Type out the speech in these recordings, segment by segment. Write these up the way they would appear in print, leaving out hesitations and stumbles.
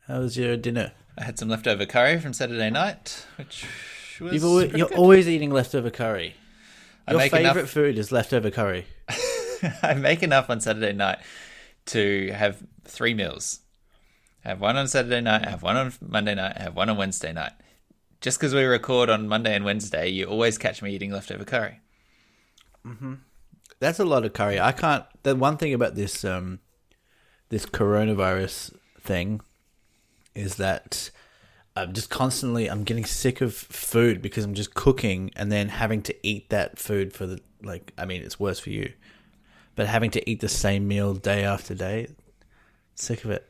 How was your dinner? I had some leftover curry from Saturday night, which was You're good. always eating leftover curry. I Your make favorite enough. food is leftover curry. I make enough on Saturday night to have 3 meals. I have one on Saturday night, I have one on Monday night, I have one on Wednesday night. Just because we record on Monday and Wednesday, you always catch me eating leftover curry. That's a lot of curry. I can't. The one thing about this this coronavirus thing is that I'm getting sick of food because I'm just cooking and then having to eat that food for it's worse for you. But having to eat the same meal day after day, sick of it.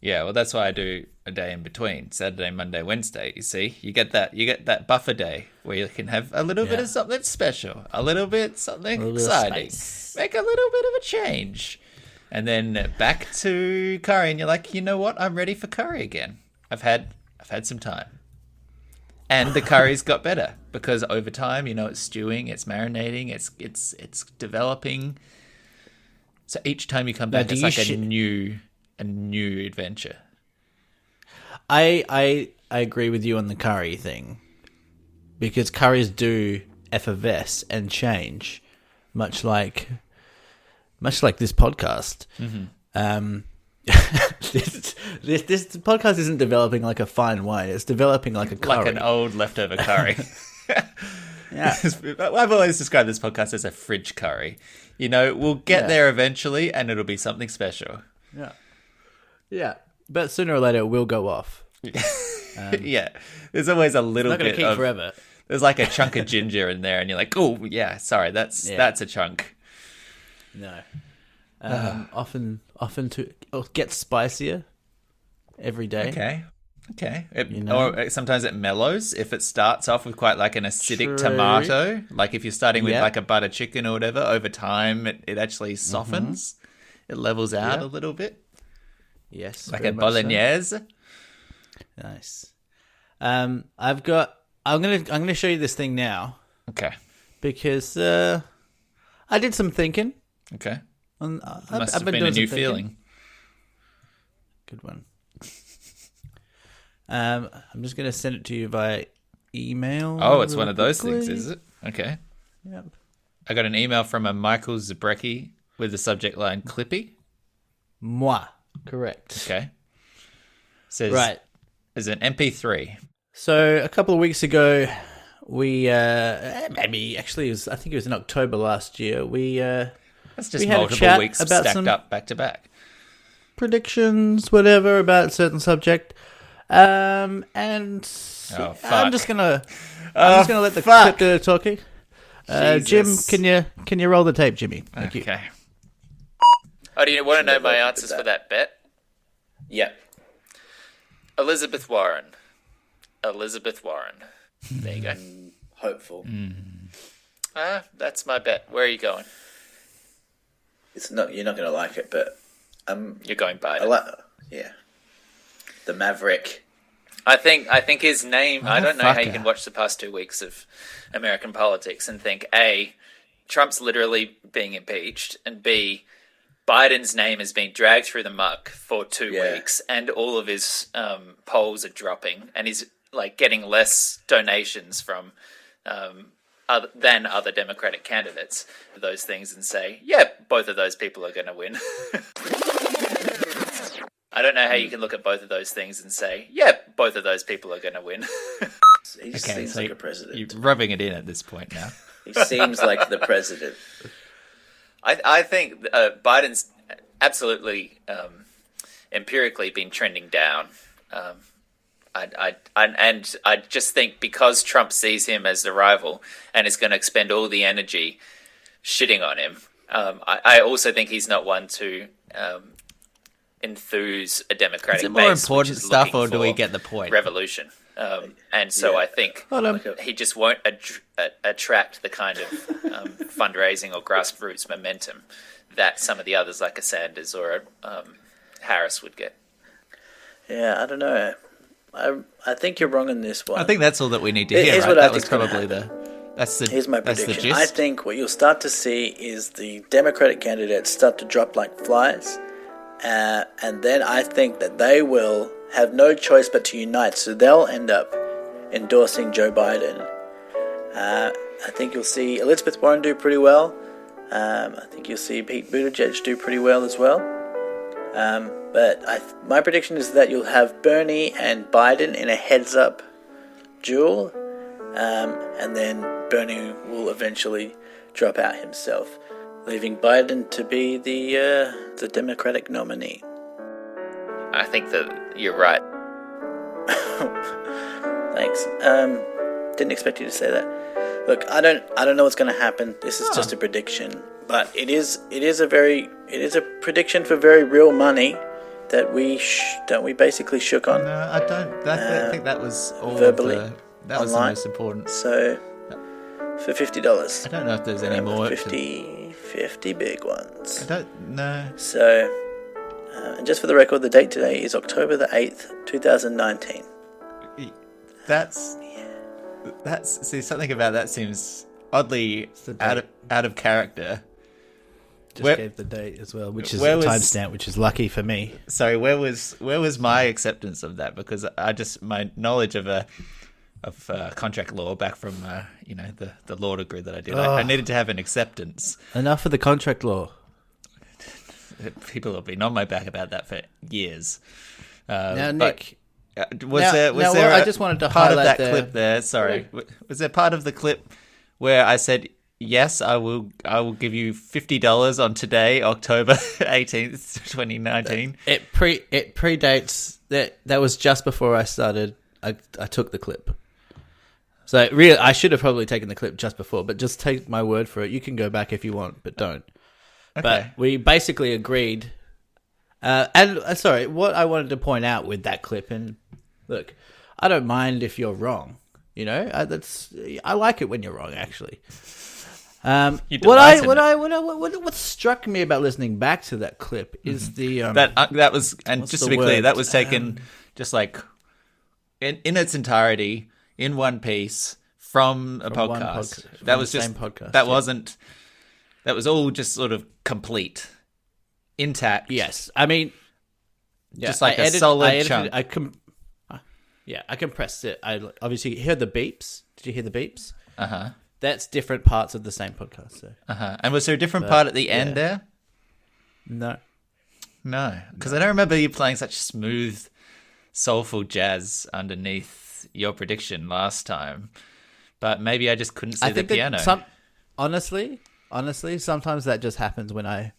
Yeah, well, that's why I do a day in between Saturday, Monday, Wednesday. You see, you get that buffer day where you can have a little bit of something special, a little bit something exciting, make a little bit of a change, and then back to curry. And you're like, you know what? I'm ready for curry again. I've had some time, and the curry's got better because over time, it's stewing, it's marinating, it's developing. So each time you come back, it's like a new adventure. I agree with you on the curry thing because curries do effervesce and change, much like this podcast. Mm-hmm. This podcast isn't developing like a fine wine; it's developing like a curry, like an old leftover curry. Yeah, I've always described this podcast as a fridge curry. We'll get there eventually, and it'll be something special. Yeah, but sooner or later it will go off. Yeah, there's always a little Not going bit to keep of forever. There's like a chunk of ginger in there, and you're like, oh yeah, sorry, that's a chunk. No, often it gets spicier every day. Okay. Or sometimes it mellows if it starts off with quite like an acidic tomato. Like if you're starting with like a butter chicken or whatever, over time it actually softens. It levels out a little bit. Yes, Like very a much so. bolognese. Nice. I'm gonna show you this thing now Okay. because I did some thinking. Okay. Must have been a new feeling. Good one. I'm just gonna send it to you via email. Oh, it's one of those quickly. things, is it? Okay. Yep. I got an email from a Michael Zabrecki with the subject line Clippy. Moi. Correct. Okay. Says, Right. Is an MP3. So a couple of weeks ago, we I think it was in October last year. We That's just we had a multiple chat weeks about stacked some up back to back. predictions, whatever, about a certain subject. And Oh, fuck. I'm just gonna let the clip do the talking. Jim, Jesus. can you roll the tape, Jimmy? Thank you. Okay. Oh, do you want to know my answers for that bet? Yeah. Elizabeth Warren. There you go. Hopeful. That's my bet. Where are you going? You're not going to like it, but You're going I Biden. like. Yeah. The Maverick. I think his name. I don't know how you Motherfucker. can watch the past 2 weeks of American politics and think A, Trump's literally being impeached, and B, Biden's name has been dragged through the muck for 2 weeks, and all of his polls are dropping, and he's like getting less donations from than other Democratic candidates. Those things and say, yeah, both of those people are going to win. I don't know how you can look at both of those things and say, yeah, both of those people are going to win. He just seems like a president. You're rubbing it in at this point now. He seems like the president. I think Biden's absolutely empirically been trending down. I just think because Trump sees him as the rival and is going to expend all the energy shitting on him, I also think he's not one to enthuse a Democratic Is it base. more which important is stuff, looking or do we for get the point? revolution? And so Yeah. I think Hold on. he just won't attract the kind of fundraising or grassroots momentum that some of the others, like a Sanders or a Harris, would get. Yeah, I don't know. I think you're wrong on this one. I think that's all that we need to hear. Here's Right? what I That was think's gonna probably that's the Here's my that's the prediction. gist. I think what you'll start to see is the Democratic candidates start to drop like flies, And then I think that they will have no choice but to unite. So they'll end up endorsing Joe Biden. I think you'll see Elizabeth Warren do pretty well. I think you'll see Pete Buttigieg do pretty well as well. But my prediction is that you'll have Bernie and Biden in a heads-up duel. And then Bernie will eventually drop out himself, leaving Biden to be the Democratic nominee. I think that you're right. Thanks. Didn't expect you to say that. Look, I don't know what's going to happen. This is just a prediction, but it is a prediction for very real money that we basically shook on. No, I don't. I think that was all verbally that was the online. most important. So for $50. I don't know if there's any more. 50 big ones. I don't know. So, and just for the record, the date today is October the 8th, 2019. That's see, something about that seems oddly out of character. Just gave the date as well, which is a where was- timestamp, which is lucky for me. Sorry, where was my acceptance of that? Because my knowledge of contract law back from the law degree that I did, I needed to have an acceptance. Enough of the contract law. People have been on my back about that for years. Now, Nick, Was there I just wanted to part of highlight that clip there? Sorry, was there part of the clip where I said yes, I will give you $50 on today, October 18th, 2019? It predates that. That was just before I started. I took the clip. So really, I should have probably taken the clip just before, but just take my word for it. You can go back if you want, but don't. Okay. But we basically agreed. Sorry, what I wanted to point out with that clip, and look, I don't mind if you're wrong. You know, I like it when you're wrong. Actually, what struck me about listening back to that clip is the that was, and just to be clear, word? that was taken just like in its entirety in one piece from a From one podcast. from That the was just same podcast, that yeah. wasn't. That was all just sort of complete, intact. Yes, I mean, Just like a solid chunk. I compressed it. I obviously heard the beeps. Did you hear the beeps? Uh-huh. That's different parts of the same podcast. So And was there a different part at the end there? no, No, because I don't remember you playing such smooth, soulful jazz underneath your prediction last time. But maybe I just couldn't see the piano. Honestly, sometimes that just happens when I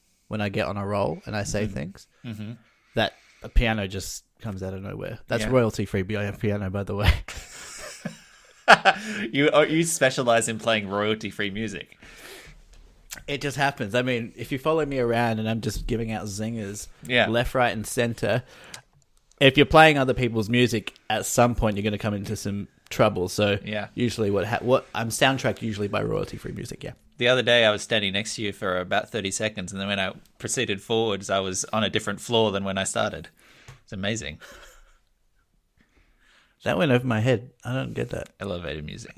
get on a roll and I say things. Mm-hmm. That a piano just comes out of nowhere. That's royalty free piano, by the way. You specialize in playing royalty free music. It just happens. I mean, if you follow me around and I'm just giving out zingers left, right, and center, if you're playing other people's music, at some point you're going to come into some trouble. So usually I'm soundtracked usually by royalty-free music, yeah. The other day I was standing next to you for about 30 seconds, and then when I proceeded forwards, I was on a different floor than when I started. It's amazing. That went over my head. I don't get that. Elevator music.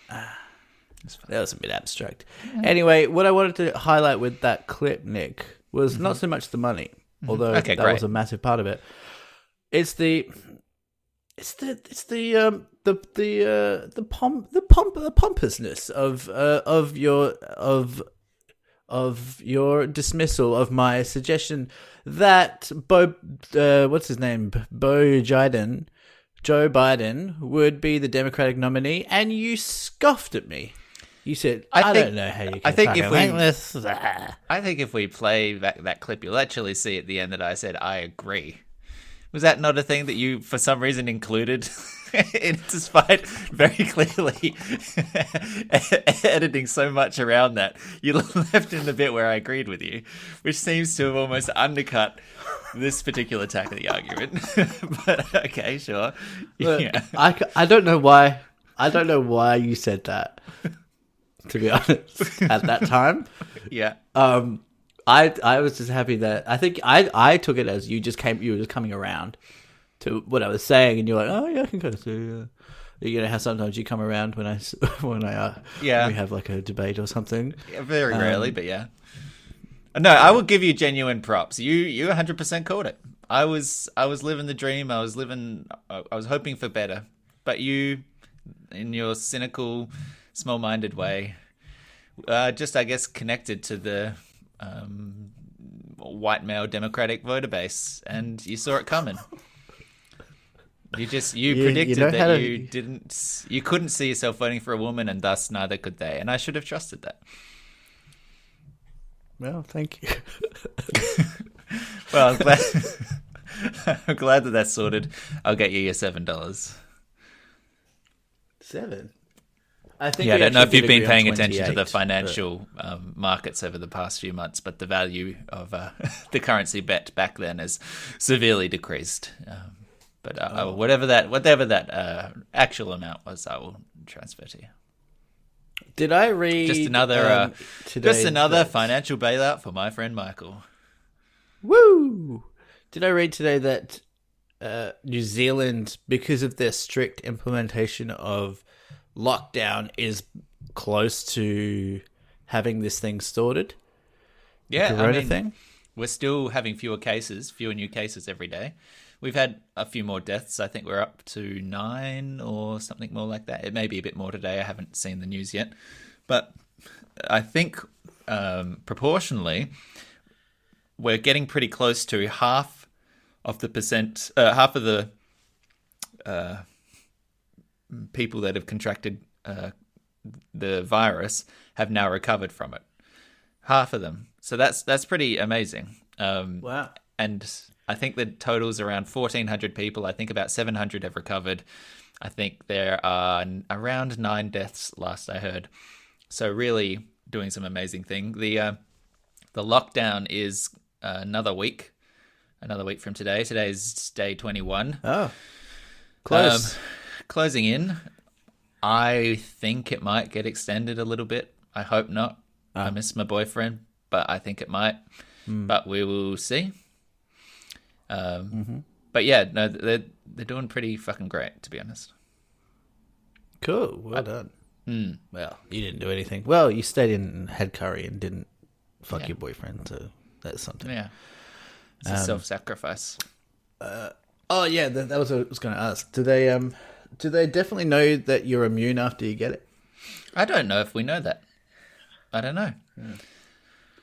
That was a bit abstract. Anyway, what I wanted to highlight with that clip, Nick, was not so much the money, although that was a massive part of it. It's the pompousness of your dismissal of my suggestion that Joe Biden would be the Democratic nominee, and you scoffed at me. You said, I don't know how you can I think if we play that clip, you'll actually see at the end that I said, I agree. Was that not a thing that you, for some reason, included, despite very clearly editing so much around that? You left in the bit where I agreed with you, which seems to have almost undercut this particular tack of the argument. But okay, sure. Look, Yeah. I don't know why. I don't know why you said that, to be honest, at that time. Yeah. I was just happy that I think I took it as you were just coming around to what I was saying, and you're like, oh yeah, I can kind of see. You know how sometimes you come around when we have like a debate or something. Yeah, very rarely, but yeah. No, I will give you genuine props. You 100% called it. I was living the dream. I was hoping for better. But you, in your cynical, small-minded way, just, I guess, connected to the white male Democratic voter base, and you saw it coming. You predicted that you couldn't see yourself voting for a woman, and thus neither could they. And I should have trusted that. Well, thank you. Well, I'm glad that that's sorted. I'll get you your $7. 7. I think. Yeah, I don't know if you've been paying 28, attention to the financial markets over the past few months, but the value of the currency bet back then has severely decreased. Whatever that actual amount was, I will transfer to you. Did I read just another financial bailout for my friend Michael? Woo! Did I read today that New Zealand, because of their strict implementation of lockdown, is close to having this thing sorted? Yeah, the corona thing. We're still having fewer new cases every day. We've had a few more deaths. I think we're up to 9 or something more like that. It may be a bit more today. I haven't seen the news yet. But I think proportionally, we're getting pretty close to half of the people that have contracted the virus have now recovered from it. Half of them. So that's pretty amazing. Wow. And I think the total's around 1,400 people. I think about 700 have recovered. I think there are around 9 deaths last I heard. So really doing some amazing thing. The lockdown is another week from today. Today's day 21. Oh, close. Closing in. I think it might get extended a little bit. I hope not. I miss my boyfriend, but I think it might. But we will see. But yeah, no, they're doing pretty fucking great, to be honest. Cool, well done. Well, you didn't do anything. Well, you stayed in and had curry and didn't fuck your boyfriend, so that's something. Yeah, it's a self-sacrifice. Oh yeah, that was what I was going to ask. Do they definitely know that you're immune after you get it? I don't know if we know that. I don't know.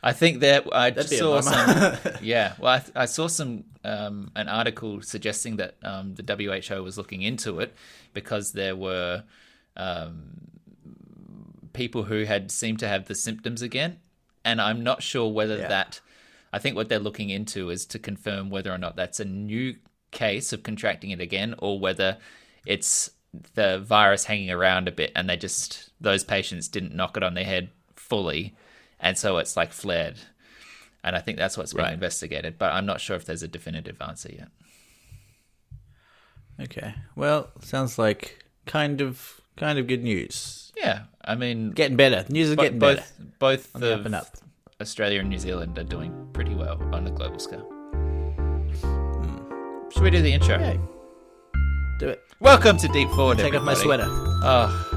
I think that I just saw some. Yeah, well, I saw some an article suggesting that the WHO was looking into it because there were people who had seemed to have the symptoms again, and I'm not sure whether that. I think what they're looking into is to confirm whether or not that's a new case of contracting it again, or whether it's the virus hanging around a bit, and those patients didn't knock it on their head fully. And so it's like flared. And I think that's what's being investigated. But I'm not sure if there's a definitive answer yet. Okay. Well, sounds like kind of good news. Yeah. I mean... Getting better. News is getting better. Both on the up and up. Australia and New Zealand are doing pretty well on a global scale. Should we do the intro? Yeah. Do it. Welcome to Deep Forward, Take off my sweater. Oh...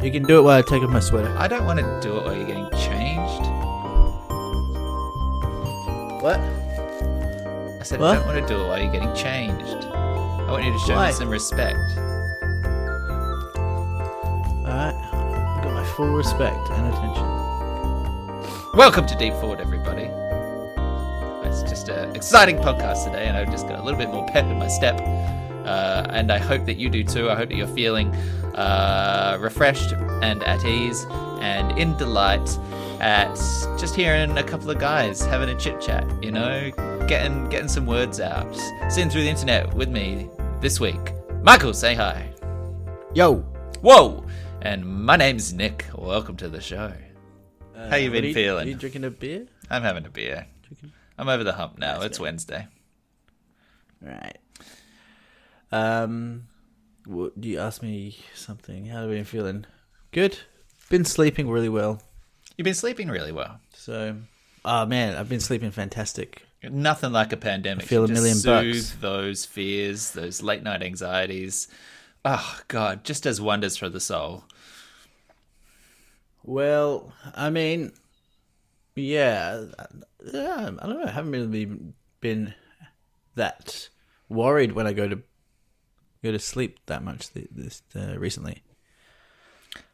You can do it while I take off my sweater. I don't want to do it while you're getting changed. What? I said I don't want to do it while you're getting changed. I want you to show me some respect. Alright. I've got my full respect and attention. Welcome to Deep Forward, everybody. It's just an exciting podcast today, and I've just got a little bit more pep in my step. And I hope that you do too. I hope that you're feeling refreshed and at ease and in delight at just hearing a couple of guys having a chit chat, you know, getting some words out. Sitting through the internet with me this week. Michael, say hi. Yo. Whoa. And my name's Nick. Welcome to the show. How you been feeling? Are you drinking a beer? I'm having a beer. I'm over the hump now. It's Wednesday. Right. You asked me something. How have I been feeling? Good. Been sleeping really well. You've been sleeping really well. So, oh man, I've been sleeping fantastic. Nothing like a pandemic. I feel $1 million soothe those fears, those late night anxieties. Oh God, just does wonders for the soul. Well, I mean, Yeah, I don't know. I haven't really been that worried when I go to sleep that much this recently.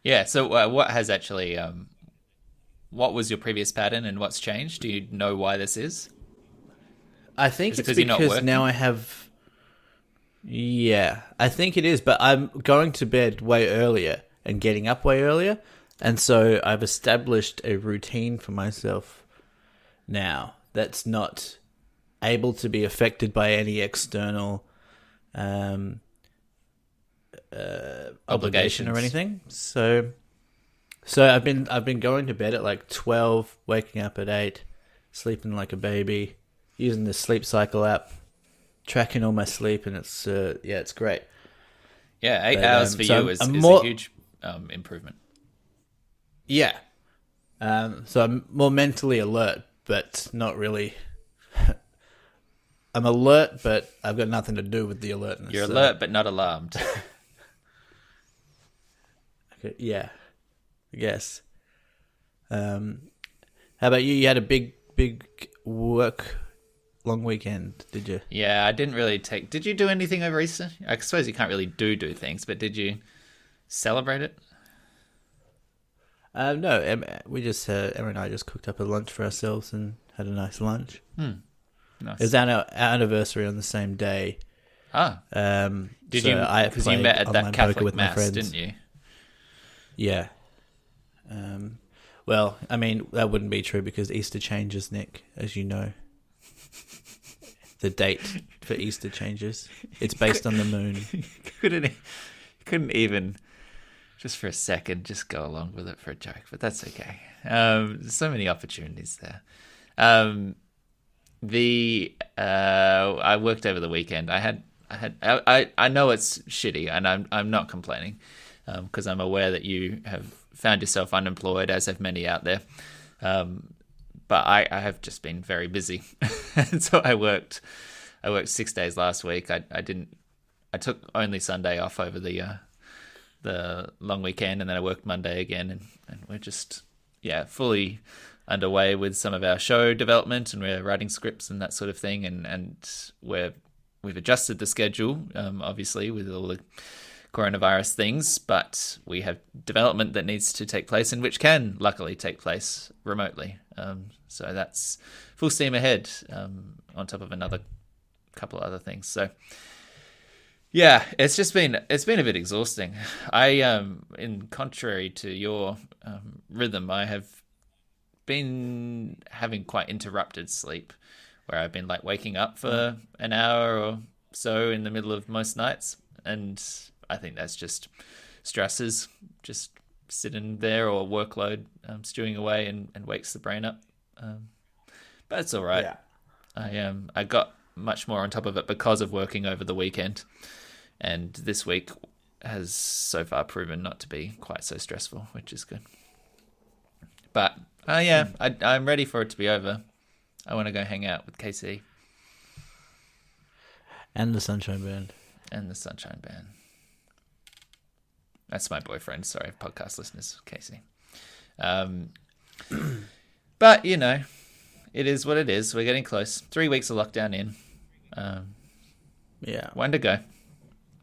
Yeah. So what has actually what was your previous pattern and what's changed? Do you know why this is? I think Is it it's 'cause you're not because working? now I have. Yeah, I think it is, but I'm going to bed way earlier and getting up way earlier, and so I've established a routine for myself now that's not able to be affected by any external obligation or Obligations. anything. So I've been going to bed at like 12, waking up at 8, sleeping like a baby, using the sleep cycle app, tracking all my sleep, and it's it's great. Yeah, 8 But, hours for so you I'm is more- a huge improvement. Yeah. So I'm more mentally alert, but not really. I'm alert, but I've got nothing to do with the alertness. You're so- alert but not alarmed. Okay, yeah, I guess. How about you? You had a big work long weekend, did you? Yeah, I didn't really take... Did you do anything over Easter? I suppose you can't really do things, but did you celebrate it? No, we just Emma and I just cooked up a lunch for ourselves and had a nice lunch. Nice. It was our anniversary on the same day. Ah, did so you... I Because you played met at online that poker Catholic with my mass, friends. didn't you? Yeah. Well, I mean, that wouldn't be true because Easter changes, Nick, as you know. The date for Easter changes. It's based on the moon. couldn't even, just for a second, just go along with it for a joke, but that's okay. So many opportunities there. I worked over the weekend. I know it's shitty, and I'm not complaining, because I'm aware that you have found yourself unemployed, as have many out there. But I have just been very busy, and so I worked 6 days last week. I took only Sunday off over the long weekend, and then I worked Monday again, and we're just fully underway with some of our show development, and we're writing scripts and that sort of thing, and we've adjusted the schedule, obviously with all the coronavirus things, but we have development that needs to take place and which can luckily take place remotely. So that's full steam ahead, on top of another couple of other things. So yeah, it's been a bit exhausting. In contrary to your rhythm, I have been having quite interrupted sleep, where I've been like waking up for an hour or so in the middle of most nights, and I think that's just stresses, just sitting there, or workload stewing away and wakes the brain up. But it's all right. Yeah. I got much more on top of it because of working over the weekend, and this week has so far proven not to be quite so stressful, which is good. But I'm ready for it to be over. I want to go hang out with KC And the Sunshine Band. and the Sunshine Band. That's my boyfriend. Sorry, podcast listeners, Casey. But, it is what it is. We're getting close. 3 weeks of lockdown in. Yeah. One to go,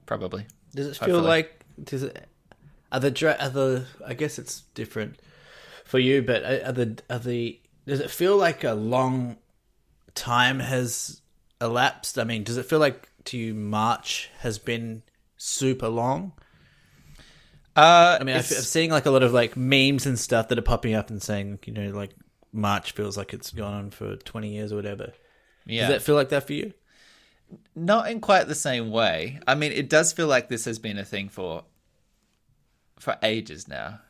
probably. Does it feel Hopefully. like I guess it's different for you, but does it feel like a long time has elapsed? I mean, does it feel like to you March has been super long? I mean, I'm seeing like a lot of like memes and stuff that are popping up and saying, like March feels like it's gone on for 20 years or whatever. Yeah. Does that feel like that for you? Not in quite the same way. I mean, it does feel like this has been a thing for ages now.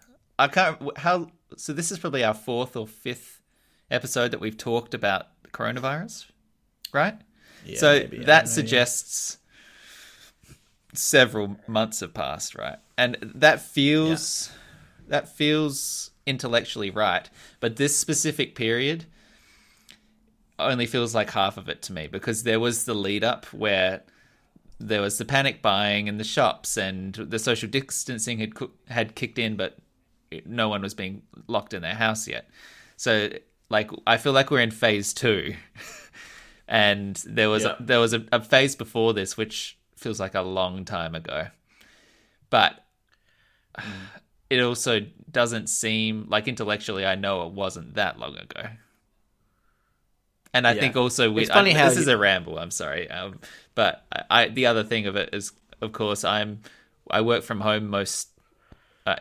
So this is probably our 4th or 5th episode that we've talked about the coronavirus, right? Yeah, so maybe. I don't that know, suggests several months have passed, right? And that feels intellectually right. But this specific period only feels like half of it to me, because there was the lead up where there was the panic buying in the shops, and the social distancing had kicked in, but no one was being locked in their house yet. So like I feel like we're in phase 2, and there was a phase before this which feels like a long time ago, but it also doesn't seem like intellectually I know it wasn't that long ago. And I think also it's funny how this is a ramble. I'm sorry, but the other thing of it is, of course, I work from home most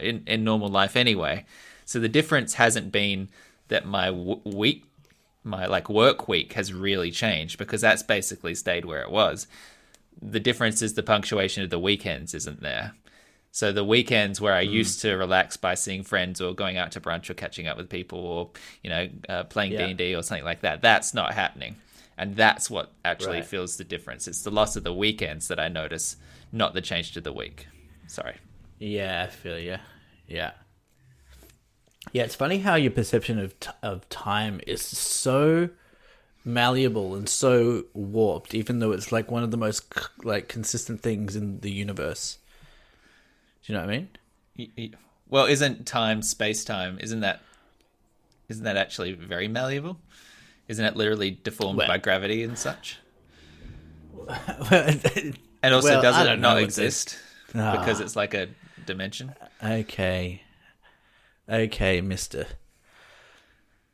in normal life anyway. So the difference hasn't been that my work week has really changed, because that's basically stayed where it was. The difference is the punctuation of the weekends isn't there. So the weekends where I used to relax by seeing friends or going out to brunch or catching up with people or, playing D&D or something like that, that's not happening. And that's what actually feels the difference. It's the loss of the weekends that I notice, not the change to the week. Sorry. Yeah, I feel you. Yeah. Yeah, it's funny how your perception of time is so malleable and so warped, even though it's like one of the most consistent things in the universe. Do you know what I mean? Well, isn't time space-time? Isn't that actually very malleable? Isn't it literally deformed by gravity and such? And also, does it not exist because it's like a dimension? Okay, mister.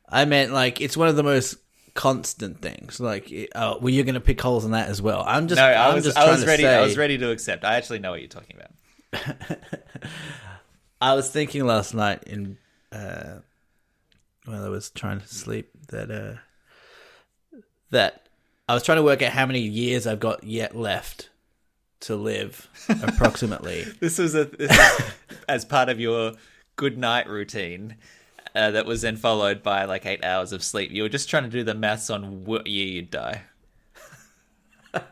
I meant like it's one of the most constant things. Like, well, you're going to pick holes in that as well. I was ready to accept. I actually know what you're talking about. I was thinking last night while I was trying to sleep that I was trying to work out how many years I've got yet left to live, approximately. This is as part of your good night routine that was then followed by like 8 hours of sleep. You were just trying to do the maths on what year you'd die. Well,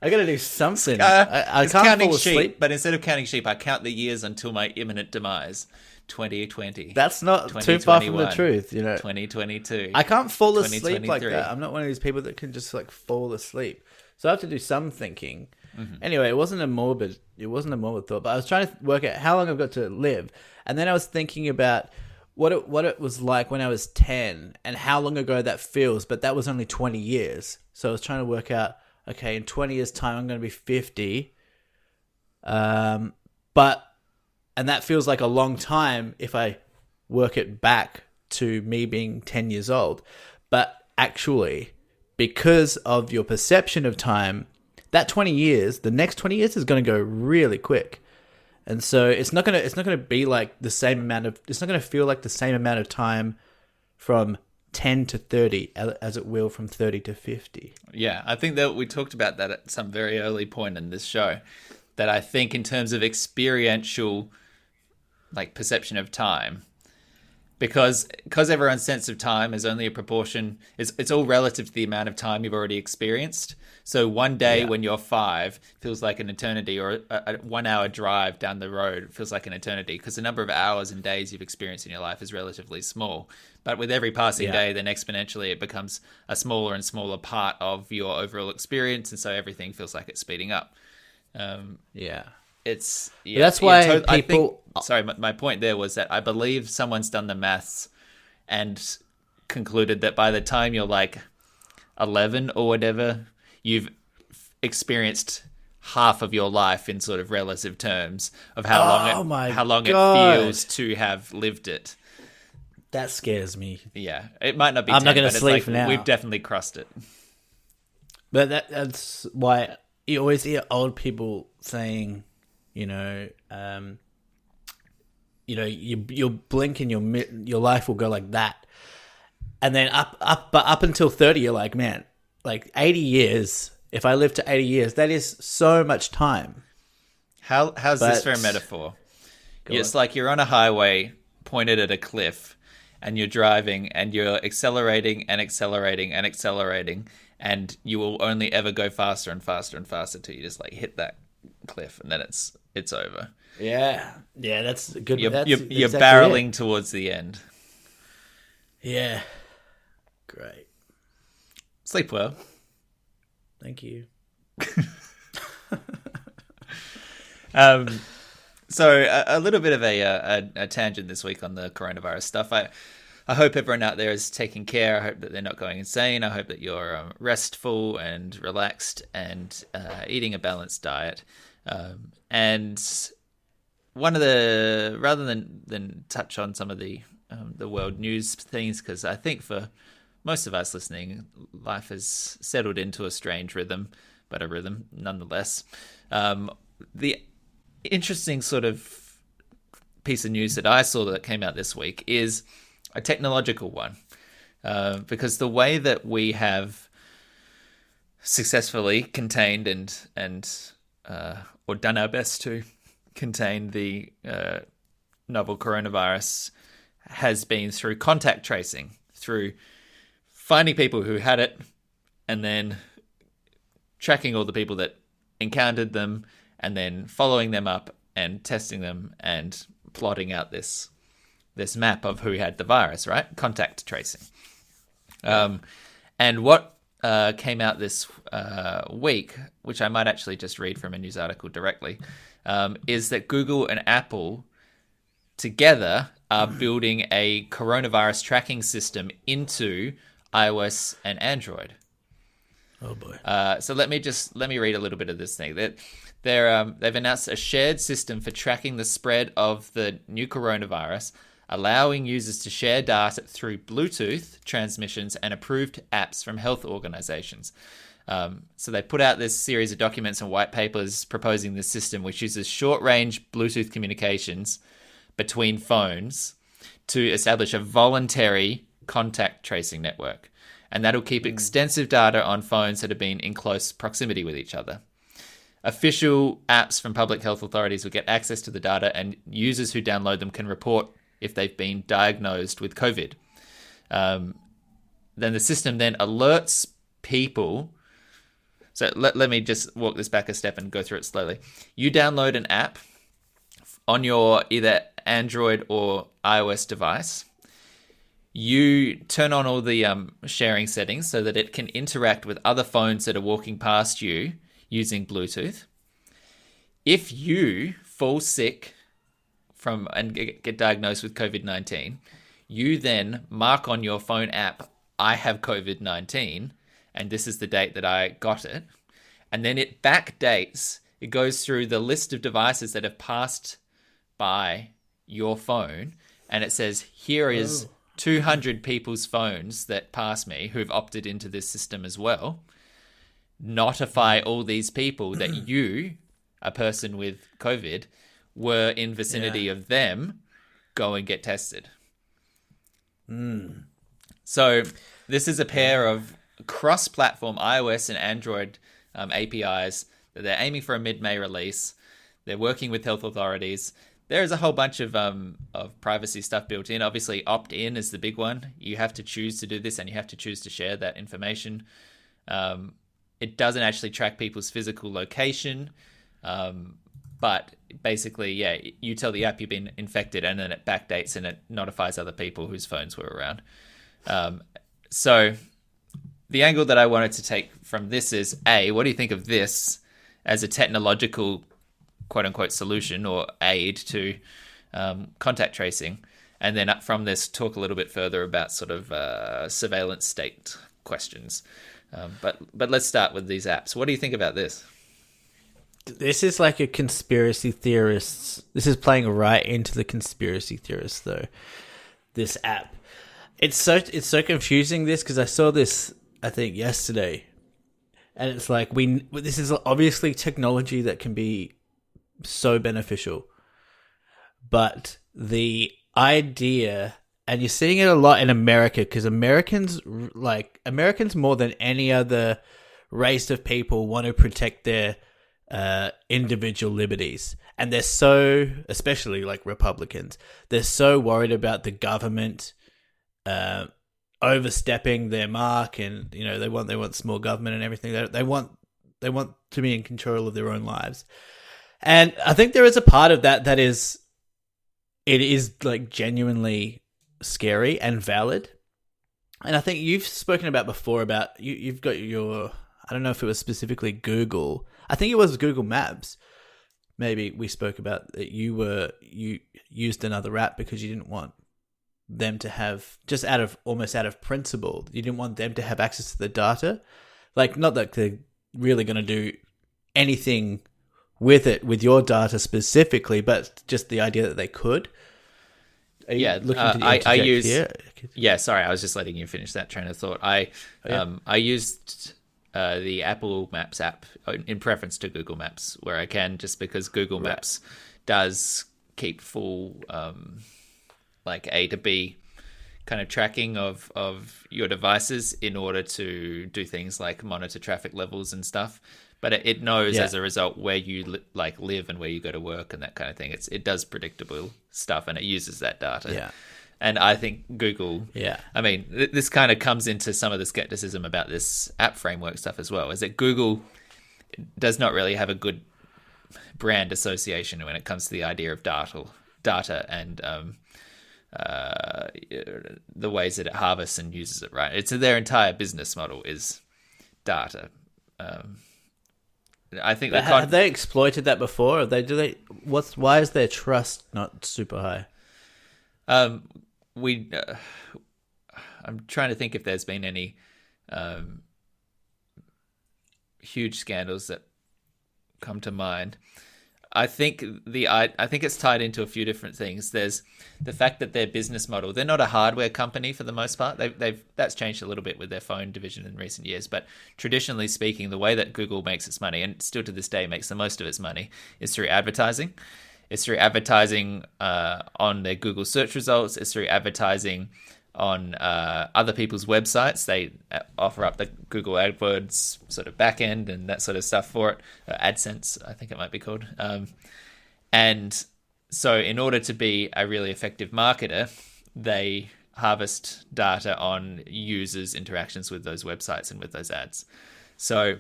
I gotta do something. I can't fall asleep. Sheep, but instead of counting sheep, I count the years until my imminent demise. 2020. That's not too far from the truth, 2022. I can't fall asleep like that. I'm not one of these people that can just like fall asleep. So I have to do some thinking. Mm-hmm. Anyway, it wasn't a morbid thought, but I was trying to work out how long I've got to live. And then I was thinking about what it was like when I was 10 and how long ago that feels, but that was only 20 years. So I was trying to work out, okay, in 20 years' time, I'm going to be 50. And that feels like a long time if I work it back to me being 10 years old. But actually, because of your perception of time, that 20 years, the next 20 years is going to go really quick. And so it's not going to be like the same amount of, it's not going to feel like the same amount of time from 10 to 30 as it will from 30 to 50. Yeah, I think that we talked about that at some very early point in this show, that I think in terms of experiential like perception of time, because everyone's sense of time is only a proportion, it's all relative to the amount of time you've already experienced. So one day when you're 5 feels like an eternity, or a 1 hour drive down the road feels like an eternity, because the number of hours and days you've experienced in your life is relatively small. But with every passing day, then exponentially it becomes a smaller and smaller part of your overall experience, and so everything feels like it's speeding up. It's that's why people. My point there was that I believe someone's done the maths and concluded that by the time you're like 11 or whatever, you've experienced half of your life in sort of relative terms of how long it feels to have lived it. That scares me. Yeah, it might not be. I'm not going to sleep now. We've definitely crossed it. But that's why you always hear old people saying, you'll blink and your life will go like that, and then up until 30, you're like, man, like 80 years. If I live to 80 years, that is so much time. How's this for a metaphor? It's like you're on a highway pointed at a cliff, and you're driving, and you're accelerating and accelerating and accelerating, and you will only ever go faster and faster and faster till you just like hit that cliff, and then it's over. Yeah, that's good. You're exactly barreling towards the end. Yeah, great. Sleep well. Thank you. So a little bit of a tangent this week on the coronavirus stuff. I hope everyone out there is taking care. I hope that they're not going insane. I hope that you're restful and relaxed and eating a balanced diet. And one of the, rather than touch on some of the world news things, because I think for most of us listening, life has settled into a strange rhythm, but a rhythm nonetheless. The interesting sort of piece of news that I saw that came out this week is a technological one, because the way that we have successfully contained or done our best to contain the novel coronavirus has been through contact tracing, through finding people who had it and then tracking all the people that encountered them and then following them up and testing them and plotting out this map of who had the virus, right? Contact tracing. And what came out this week, which I might actually just read from a news article directly, is that Google and Apple together are building a coronavirus tracking system into iOS and Android. Oh boy! So let me read a little bit of this thing. They've announced a shared system for tracking the spread of the new coronavirus, allowing users to share data through Bluetooth transmissions and approved apps from health organizations. So they put out this series of documents and white papers proposing this system, which uses short-range Bluetooth communications between phones to establish a voluntary contact tracing network. And that'll keep extensive data on phones that have been in close proximity with each other. Official apps from public health authorities will get access to the data, and users who download them can report if they've been diagnosed with COVID. Then the system then alerts people. So let me just walk this back a step and go through it slowly. You download an app on your either Android or iOS device. You turn on all the sharing settings so that it can interact with other phones that are walking past you using Bluetooth. If you fall sick and get diagnosed with COVID-19, you then mark on your phone app, I have COVID-19, and this is the date that I got it. And then it backdates. It goes through the list of devices that have passed by your phone, and it says, here is 200 people's phones that pass me who've opted into this system as well. Notify all these people that you, a person with COVID, were in vicinity of them. Go and get tested. So this is a pair of cross-platform iOS and Android APIs that they're aiming for a mid-May release. They're working with health authorities. There's a whole bunch of privacy stuff built in. Obviously, opt-in is the big one. You have to choose to do this, and you have to choose to share that information. It doesn't actually track people's physical location, but basically, you tell the app you've been infected, and then it backdates and it notifies other people whose phones were around. So the angle that I wanted to take from this is, A, what do you think of this as a technological quote-unquote solution or aid to contact tracing? And then from this, talk a little bit further about sort of surveillance state questions. But let's start with these apps. What do you think about this? This is like a conspiracy theorists. This is playing right into the conspiracy theorists, though. This app, it's so confusing. This because I saw this, I think yesterday, and it's like this is obviously technology that can be so beneficial, but the idea, and you're seeing it a lot in America, because Americans more than any other race of people want to protect their individual liberties, and they're so, especially like Republicans, they're so worried about the government overstepping their mark, and they want small government and everything. They want to be in control of their own lives. And I think there is a part of that is, it is like genuinely scary and valid. And I think you've spoken about before about you've got your, I don't know if it was specifically Google. I think it was Google Maps. maybe we spoke about that you used another app because you didn't want them to have, just almost out of principle, you didn't want them to have access to the data. Like, not that they're really going to do anything with it, with your data specifically, but just the idea that they could. Yeah, I use. Here? Yeah, sorry, I was just letting you finish that train of thought. I used the Apple Maps app in preference to Google Maps, where I can, just because Google Maps does keep full like A to B kind of tracking of your devices in order to do things like monitor traffic levels and stuff. But it knows as a result where you live and where you go to work and that kind of thing. It does predictable stuff, and it uses that data. Yeah. And I think Google, I mean, this kind of comes into some of the skepticism about this app framework stuff as well, is that Google does not really have a good brand association when it comes to the idea of data and the ways that it harvests and uses it, right? It's their entire business model is data. I think have they exploited that before? Why is their trust not super high? I'm trying to think if there's been any huge scandals that come to mind. I think it's tied into a few different things. There's the fact that their business model, they're not a hardware company for the most part. That's changed a little bit with their phone division in recent years, but traditionally speaking, the way that Google makes its money, and still to this day makes the most of its money, is through advertising. It's through advertising on their Google search results. It's through advertising on other people's websites. They offer up the Google AdWords sort of backend and that sort of stuff for it. AdSense, I think it might be called. And so in order to be a really effective marketer, they harvest data on users' interactions with those websites and with those ads. So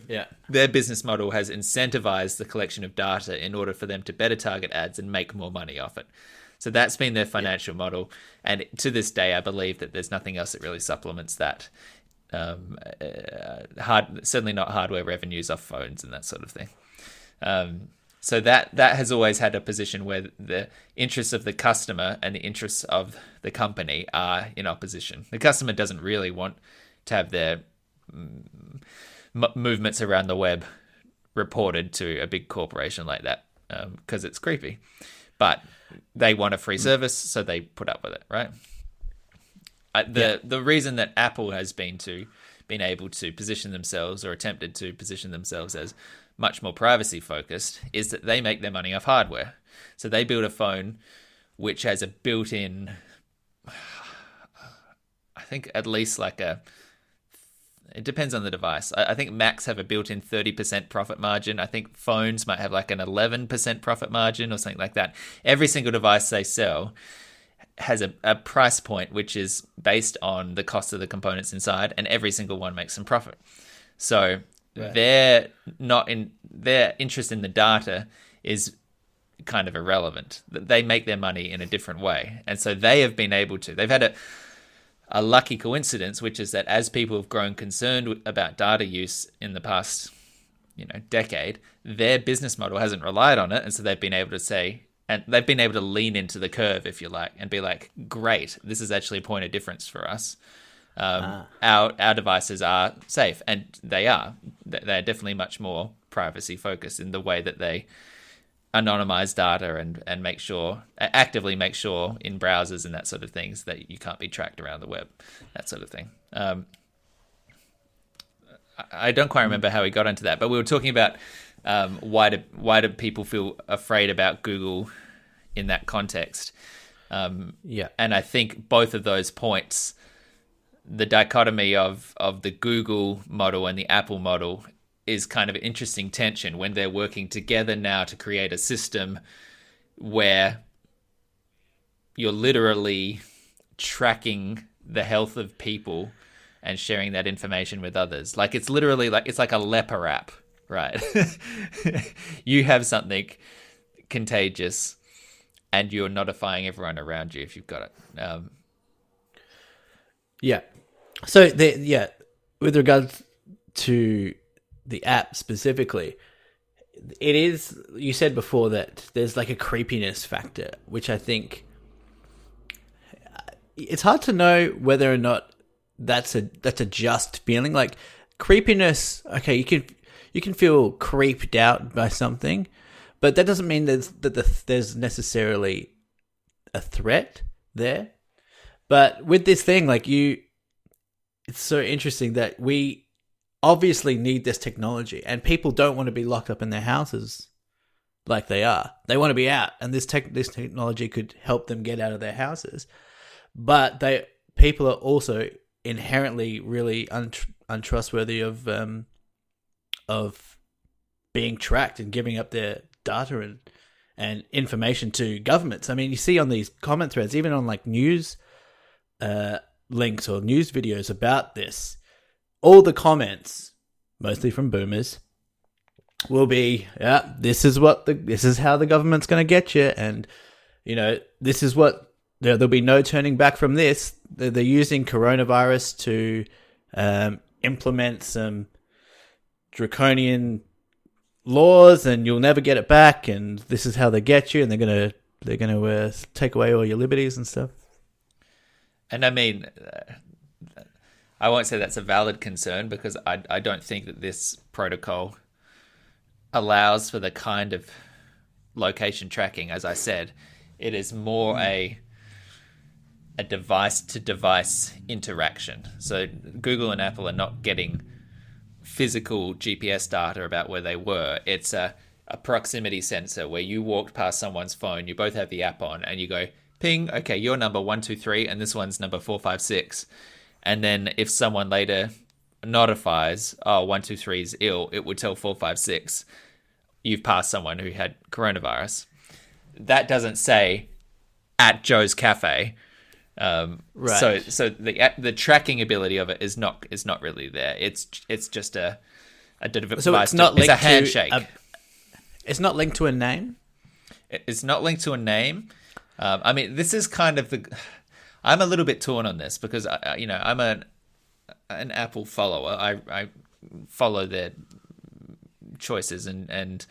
their business model has incentivized the collection of data in order for them to better target ads and make more money off it. So that's been their financial model. And to this day, I believe that there's nothing else that really supplements that. Certainly not hardware revenues off phones and that sort of thing. So that has always had a position where the interests of the customer and the interests of the company are in opposition. The customer doesn't really want to have their movements around the web reported to a big corporation like that because it's creepy. But they want a free service, so they put up with it, right? The reason that Apple has been able to position themselves, or attempted to position themselves, as much more privacy focused is that they make their money off hardware. So they build a phone which has a built-in, I think at least it depends on the device. I think Macs have a built-in 30% profit margin. I think phones might have like an 11% profit margin or something like that. Every single device they sell has a price point which is based on the cost of the components inside, and every single one makes some profit. So their interest in the data is kind of irrelevant. They make their money in a different way. And so they have been able to, they've had a lucky coincidence, which is that as people have grown concerned about data use in the past, decade, their business model hasn't relied on it. And so they've been able to say, and they've been able to lean into the curve, if you like, and be like, great, this is actually a point of difference for us. Our devices are safe, and they are. They're definitely much more privacy focused in the way that they anonymize data and actively make sure in browsers and that sort of things that you can't be tracked around the web, that sort of thing. I don't quite remember how we got into that, but we were talking about why do people feel afraid about Google in that context? And I think both of those points, the dichotomy of the Google model and the Apple model, is kind of an interesting tension when they're working together now to create a system where you're literally tracking the health of people and sharing that information with others. Like, it's literally it's like a leper app, right? You have something contagious and you're notifying everyone around you if you've got it. So with regards to the app specifically, it is. You said before that there's like a creepiness factor, which I think it's hard to know whether or not that's a just feeling. Like creepiness, okay, you can feel creeped out by something, but that doesn't mean there's necessarily a threat there. But with this thing, like it's so interesting that we obviously need this technology, and people don't want to be locked up in their houses like they are. They want to be out, and this technology could help them get out of their houses. But people are also inherently really untrustworthy of being tracked and giving up their data and information to governments. I mean, you see on these comment threads, even on like news links or news videos about this, all the comments, mostly from boomers, will be, yeah, this is how the government's going to get you, and this is what there'll be no turning back from this. They're using coronavirus to implement some draconian laws, and you'll never get it back, and this is how they get you, and they're gonna take away all your liberties and stuff. And I mean, I won't say that's a valid concern, because I don't think that this protocol allows for the kind of location tracking. As I said, it is more a device-to-device interaction. So Google and Apple are not getting physical GPS data about where they were. It's a proximity sensor where you walked past someone's phone, you both have the app on, and you go, ping, okay, you're number 123, and this one's number 456. And then if someone later notifies, 123 is ill, it would tell 456, you've passed someone who had coronavirus. That doesn't say at Joe's Cafe. Right. So the tracking ability of it is not really there. It's just a device. So it's not linked a handshake. It's not linked to a name. It's not linked to a name. I mean, this is kind of I'm a little bit torn on this, because I'm an Apple follower. I follow their choices and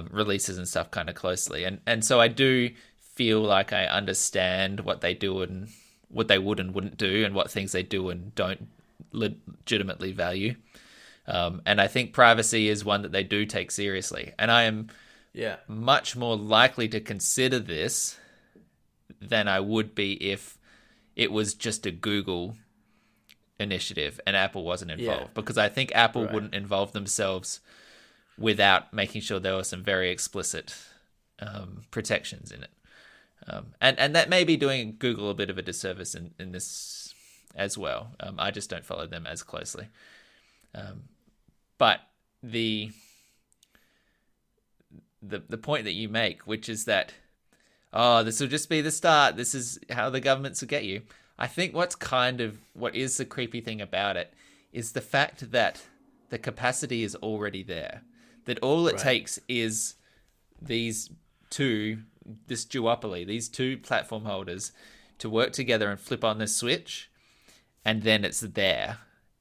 releases and stuff kind of closely, and so I do feel like I understand what they do and what they would and wouldn't do, and what things they do and don't legitimately value. And I think privacy is one that they do take seriously. And I am much more likely to consider this than I would be if it was just a Google initiative and Apple wasn't involved. Because I think Apple wouldn't involve themselves without making sure there were some very explicit protections in it. And that may be doing Google a bit of a disservice in this as well. I just don't follow them as closely. But the point that you make, which is that, this will just be the start, this is how the governments will get you. I think what is the creepy thing about it is the fact that the capacity is already there. That all it takes is this duopoly, these two platform holders, to work together and flip on this switch, and then it's there,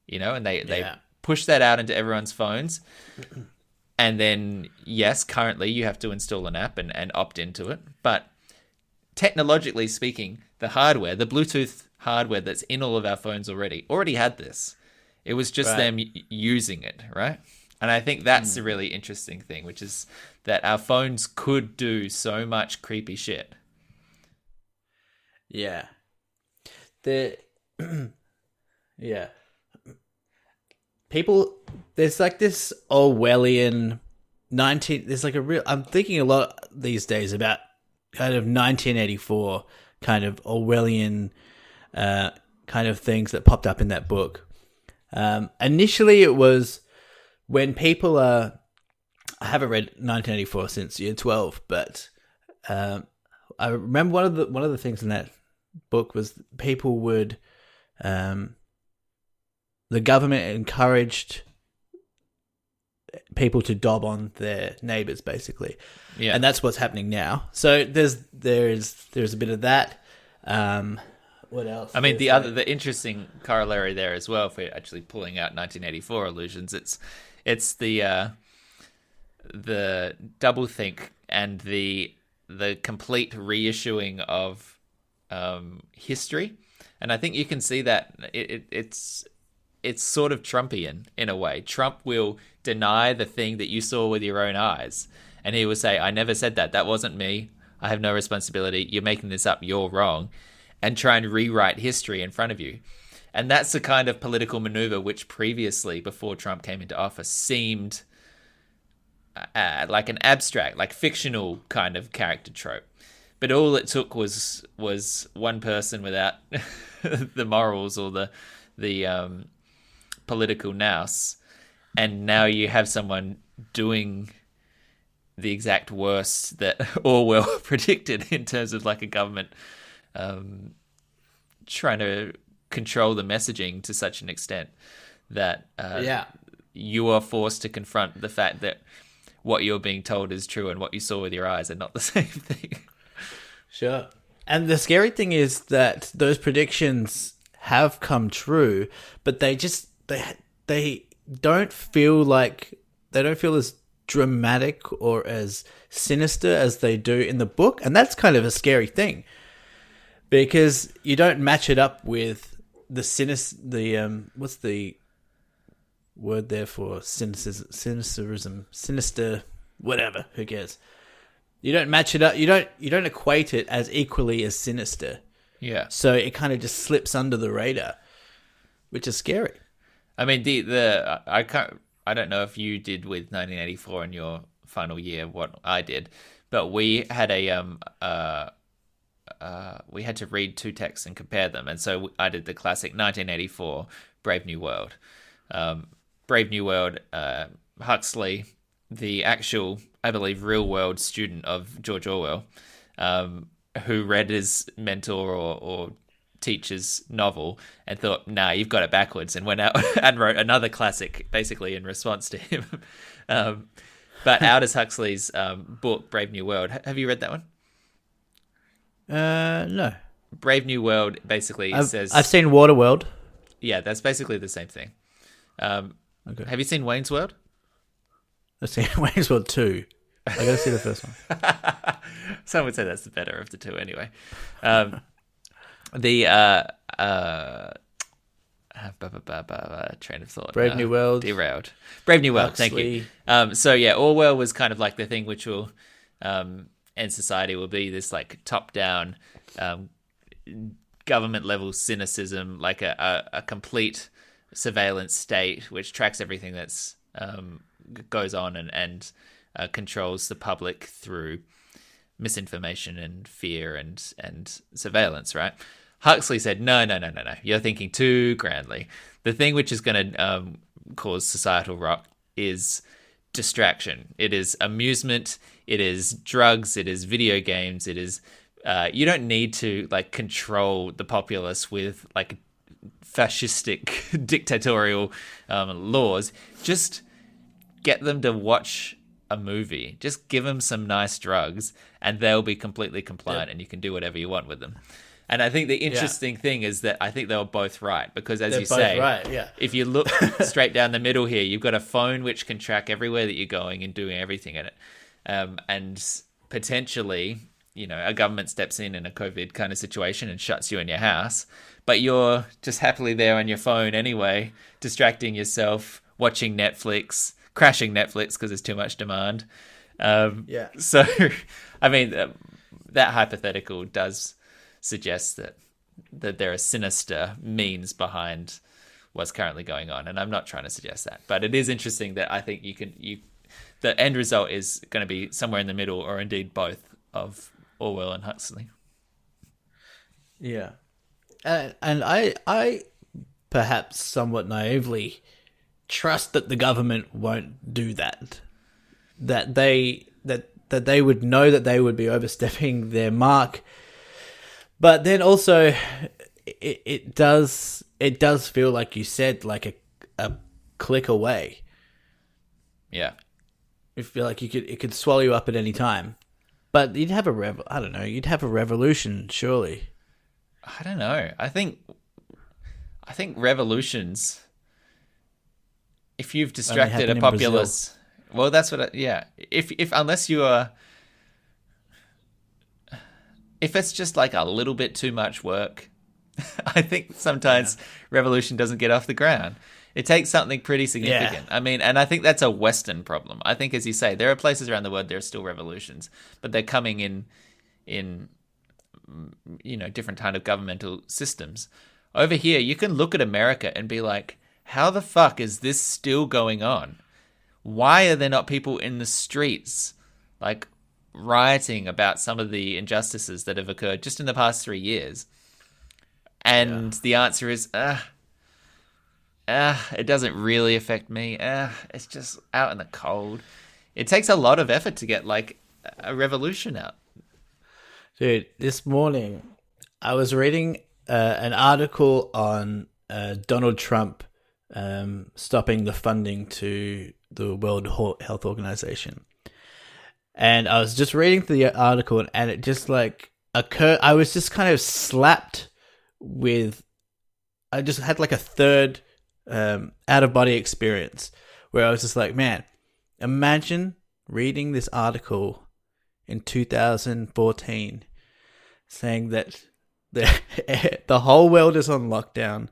and they push that out into everyone's phones. And then, yes, currently you have to install an app and opt into it. But technologically speaking, the hardware, the Bluetooth hardware that's in all of our phones already had this. It was just them using it, right? And I think that's the really interesting thing, which is that our phones could do so much creepy shit. Yeah. People, there's like this Orwellian I'm thinking a lot these days about kind of 1984 kind of Orwellian kind of things that popped up in that book. Initially it was when people I haven't read 1984 since year 12, but I remember one of the things in that book was people would the government encouraged people to dob on their neighbors, basically, and that's what's happening now. So there's a bit of that. What else? I mean, the interesting corollary there as well, if we're actually pulling out 1984 illusions, it's the the doublethink and the complete reissuing of history, and I think you can see that it's sort of Trumpian in a way. Trump will deny the thing that you saw with your own eyes, and he will say, "I never said that. That wasn't me. I have no responsibility. You're making this up. You're wrong," and try and rewrite history in front of you. And that's the kind of political maneuver which previously, before Trump came into office, seemed like an abstract, like fictional kind of character trope. But all it took was one person without the morals or the political nous, and now you have someone doing the exact worst that Orwell predicted in terms of like a government trying to control the messaging to such an extent that you are forced to confront the fact that what you're being told is true and what you saw with your eyes are not the same thing. Sure. And the scary thing is that those predictions have come true, but they don't feel as dramatic or as sinister as they do in the book, and that's kind of a scary thing because you don't match it up with what's the word there for cynicism, sinister, whatever, who cares? You don't match it up. You don't equate it as equally as sinister. Yeah. So it kind of just slips under the radar, which is scary. I mean, I don't know if you did with 1984 in your final year what I did, but we had we had to read two texts and compare them, and so I did the classic 1984 Brave New World. Brave New World, Huxley, the actual, I believe, real-world student of George Orwell, who read his mentor or teacher's novel and thought, nah, you've got it backwards, and went out and wrote another classic, basically in response to him. But Aldous Huxley's book, Brave New World, have you read that one? No. Brave New World basically says... I've seen Waterworld. Yeah, that's basically the same thing. Okay. Have you seen Wayne's World? I've seen Wayne's World 2. I gotta see the first one. Some would say that's the better of the two anyway. Train of thought. Brave New World. Derailed. Brave New World, Huxley. Thank you. So yeah, Orwell was kind of like the thing which will end society, will be this like top-down government level cynicism, like a complete surveillance state which tracks everything that's goes on and controls the public through misinformation and fear and surveillance, right? Huxley said, no, you're thinking too grandly. The thing which is going to cause societal rot is distraction. It is amusement. It is drugs. It is video games. It is you don't need to like control the populace with like fascistic dictatorial laws. Just get them to watch a movie. Just give them some nice drugs and they'll be completely compliant, and you can do whatever you want with them. And I think the interesting thing is that I think they were both right, because as They're you both say, right, yeah. if you look straight down the middle here, you've got a phone which can track everywhere that you're going and doing everything in it. And potentially, you know, a government steps in a COVID kind of situation and shuts you in your house, but you're just happily there on your phone anyway, distracting yourself, watching Netflix, crashing Netflix because there's too much demand. So, I mean, that hypothetical does suggest that there are sinister means behind what's currently going on, and I'm not trying to suggest that, but it is interesting that I think the end result is going to be somewhere in the middle, or indeed both, of Orwell and Huxley. Yeah, and I perhaps somewhat naively trust that the government won't do that. That they would know that they would be overstepping their mark. But then also, it does feel like you said, like a click away. Yeah, you feel like it could swallow you up at any time. But you'd have you'd have a revolution, surely. I don't know. I think revolutions, if you've distracted a populace, Well, that's what. Yeah. If unless you are, if it's just like a little bit too much work, I think sometimes revolution doesn't get off the ground. It takes something pretty significant. Yeah. I mean, and I think that's a Western problem. I think, as you say, there are places around the world there are still revolutions, but they're coming in different kind of governmental systems. Over here, you can look at America and be like, how the fuck is this still going on? Why are there not people in the streets, like, rioting about some of the injustices that have occurred just in the past 3 years? And the answer is, it doesn't really affect me. It's just out in the cold. It takes a lot of effort to get, like, a revolution out. Dude, this morning I was reading an article on Donald Trump stopping the funding to the World Health Organization. And I was just reading through the article and it just like occurred. I was just kind of slapped with, I just had like a third out of body experience where I was just like, man, imagine reading this article in 2014 saying that the whole world is on lockdown.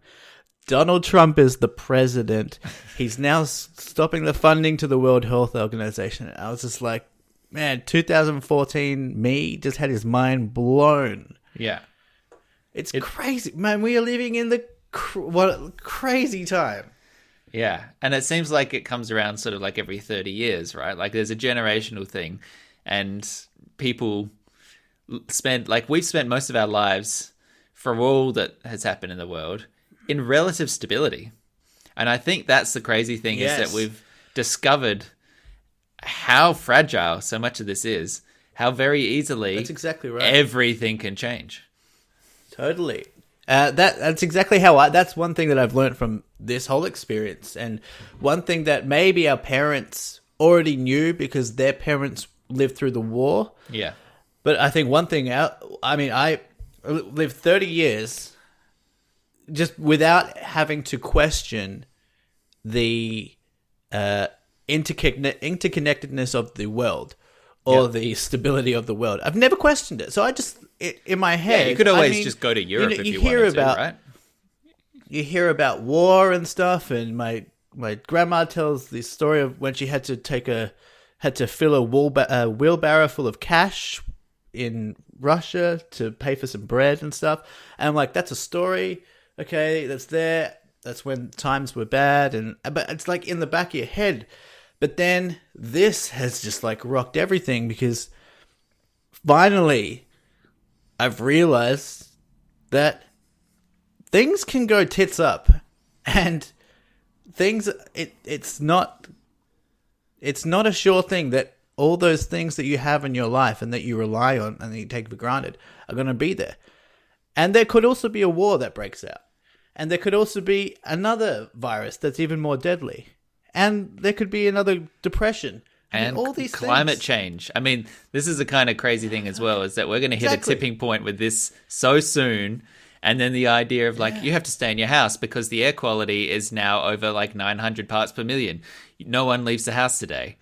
Donald Trump is the president. He's now stopping the funding to the World Health Organization. I was just like, man, 2014 me just had his mind blown. Yeah. It's crazy. Man, we are living in the crazy time. Yeah. And it seems like it comes around sort of like every 30 years, right? Like there's a generational thing. And people we've spent most of our lives, for all that has happened in the world, in relative stability. And I think that's the crazy thing is that we've discovered how fragile so much of this is, how very easily that's exactly right. Everything can change. Totally. That's exactly how that's one thing that I've learned from this whole experience. And one thing that maybe our parents already knew because their parents lived through the war. Yeah. But I think one thing I lived 30 years just without having to question the interconnectedness of the world or the stability of the world. I've never questioned it. So I just, in my head... Yeah, you could always just go to Europe if you wanted to, right? You hear about war and stuff, and my grandma tells the story of when she had to fill a wheelbarrow full of cash in Russia to pay for some bread and stuff. And I'm like, that's a story. Okay, that's there. That's when times were bad, but it's like in the back of your head. But then this has just like rocked everything because finally I've realized that things can go tits up, and it's not a sure thing that all those things that you have in your life and that you rely on and that you take for granted are going to be there. And there could also be a war that breaks out. And there could also be another virus that's even more deadly. And there could be another depression. And all these climate things. change. I mean, this is a kind of crazy thing as well, is that we're going to hit a tipping point with this so soon. And then the idea of like, you have to stay in your house because the air quality is now over like 900 parts per million. No one leaves the house today.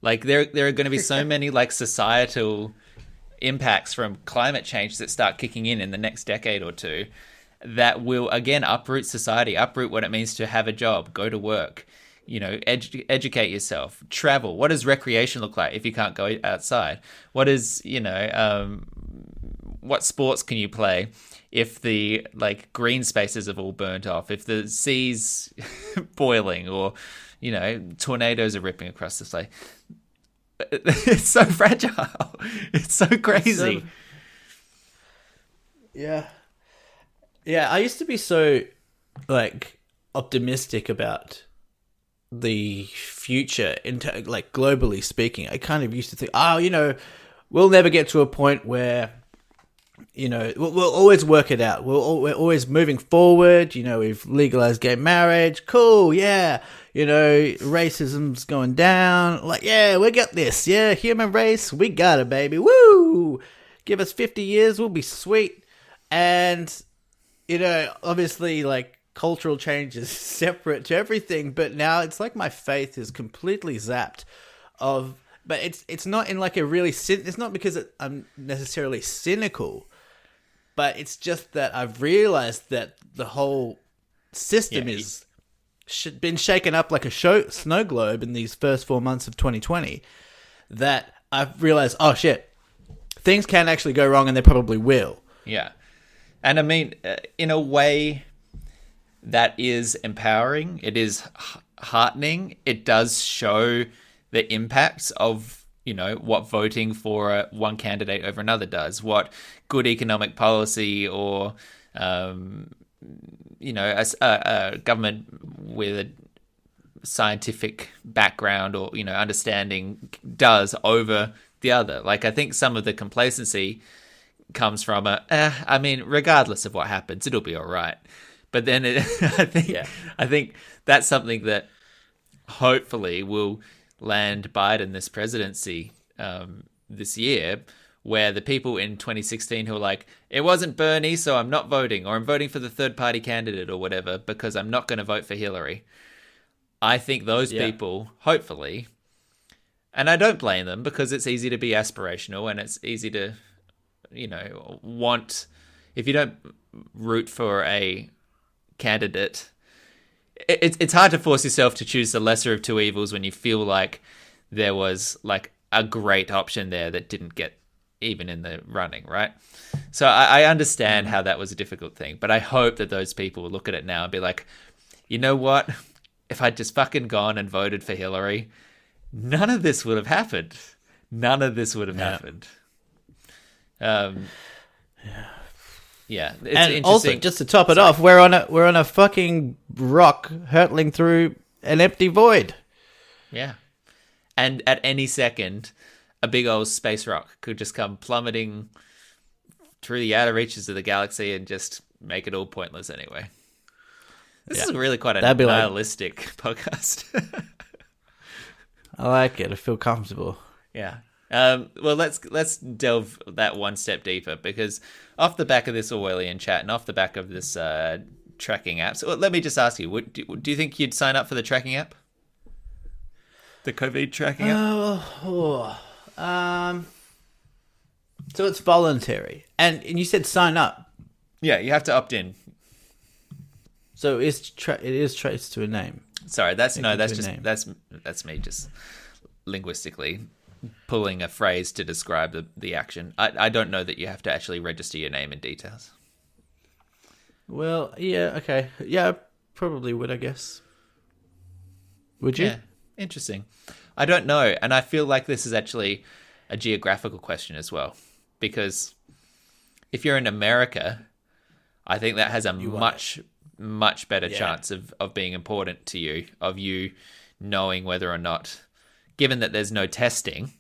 Like there are going to be so many like societal impacts from climate change that start kicking in the next decade or two that will again uproot society, uproot what it means to have a job, go to work, educate yourself, travel. What does recreation look like if you can't go outside? What is, what sports can you play if the like green spaces have all burnt off, if the sea's boiling or, tornadoes are ripping across the place? It's so fragile. It's so crazy. Yeah, I used to be so like optimistic about the future, like globally speaking. I kind of used to think, we'll never get to a point where, we'll always work it out. We're always moving forward. We've legalized gay marriage. Cool, yeah. Racism's going down. Like, yeah, we got this. Yeah, human race, we got it, baby. Woo! Give us 50 years, we'll be sweet. And, obviously, like, cultural change is separate to everything. But now it's like my faith is completely zapped but it's not in like a really it's not because I'm necessarily cynical, but it's just that I've realized that the whole system is been shaken up like a snow globe in these first 4 months of 2020, that I've realized, oh shit, things can actually go wrong, and they probably will. Yeah. And I mean, in a way, that is empowering. It is heartening. It does show the impacts of, what voting for one candidate over another does, what good economic policy or, a government with a scientific background or, understanding does over the other. Like, I think some of the complacency comes from regardless of what happens, it'll be all right. But then I think that's something that hopefully will land Biden this presidency this year, where the people in 2016 who are like, it wasn't Bernie, so I'm not voting, or I'm voting for the third party candidate or whatever because I'm not going to vote for Hillary. I think those people, hopefully, and I don't blame them, because it's easy to be aspirational and it's easy to, want, if you don't root for a candidate, it's hard to force yourself to choose the lesser of two evils when you feel like there was like a great option there that didn't get even in the running, right? So I understand how that was a difficult thing, but I hope that those people will look at it now and be like, you know what? If I'd just fucking gone and voted for Hillary, none of this would have happened. None of this would have happened. Yeah, it's and interesting. Also, just to top it off, we're on a fucking rock hurtling through an empty void. Yeah, and at any second, a big old space rock could just come plummeting through the outer reaches of the galaxy and just make it all pointless anyway. This is really quite a nihilistic podcast. I like it. I feel comfortable. Yeah. Well, let's delve that one step deeper, because off the back of this Orwellian chat and off the back of this tracking app, so let me just ask you, do you think you'd sign up for the tracking app? The COVID tracking app? So it's voluntary, and you said sign up. Yeah, you have to opt in. So it is traced to a name. Sorry, that's me just linguistically pulling a phrase to describe the action. I don't know that you have to actually register your name and details. Well, yeah, okay. Yeah, I probably would, I guess. Would you? Yeah, interesting. I don't know, and I feel like this is actually a geographical question as well, because if you're in America, I think that has a much better chance of being important to you, of you knowing whether or not, given that there's no testing,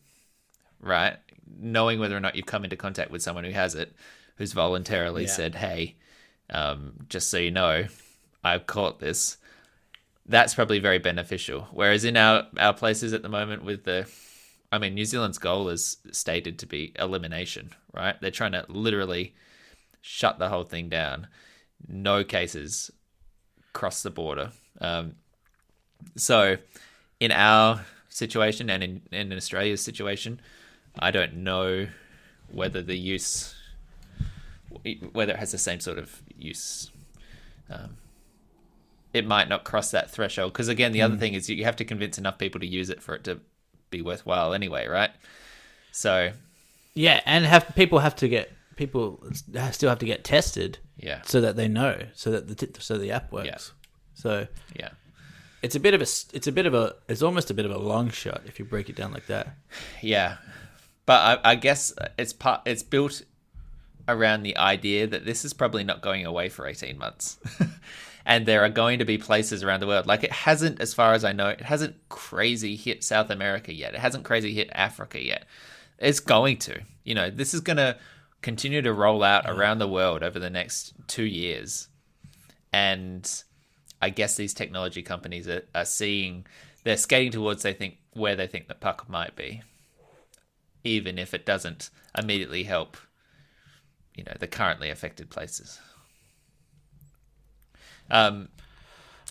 right? Knowing whether or not you've come into contact with someone who has it, who's voluntarily said, hey, just so you know, I've caught this. That's probably very beneficial. Whereas in our places at the moment with New Zealand's goal is stated to be elimination, right? They're trying to literally shut the whole thing down. No cases cross the border. So in our situation and in Australia's situation, I don't know whether it has the same sort of use. It might not cross that threshold, because again, the other thing is you have to convince enough people to use it for it to be worthwhile anyway, right? So yeah, and people still have to get tested, so that they know, so that the app works. Yeah. So yeah, it's almost a bit of a long shot if you break it down like that. Yeah, but I guess it's built around the idea that this is probably not going away for 18 months. And there are going to be places around the world. Like, it hasn't, as far as I know, it hasn't crazy hit South America yet. It hasn't crazy hit Africa yet. It's going to. This is going to continue to roll out around the world over the next 2 years. And I guess these technology companies are seeing, they're skating towards where they think the puck might be, even if it doesn't immediately help, the currently affected places.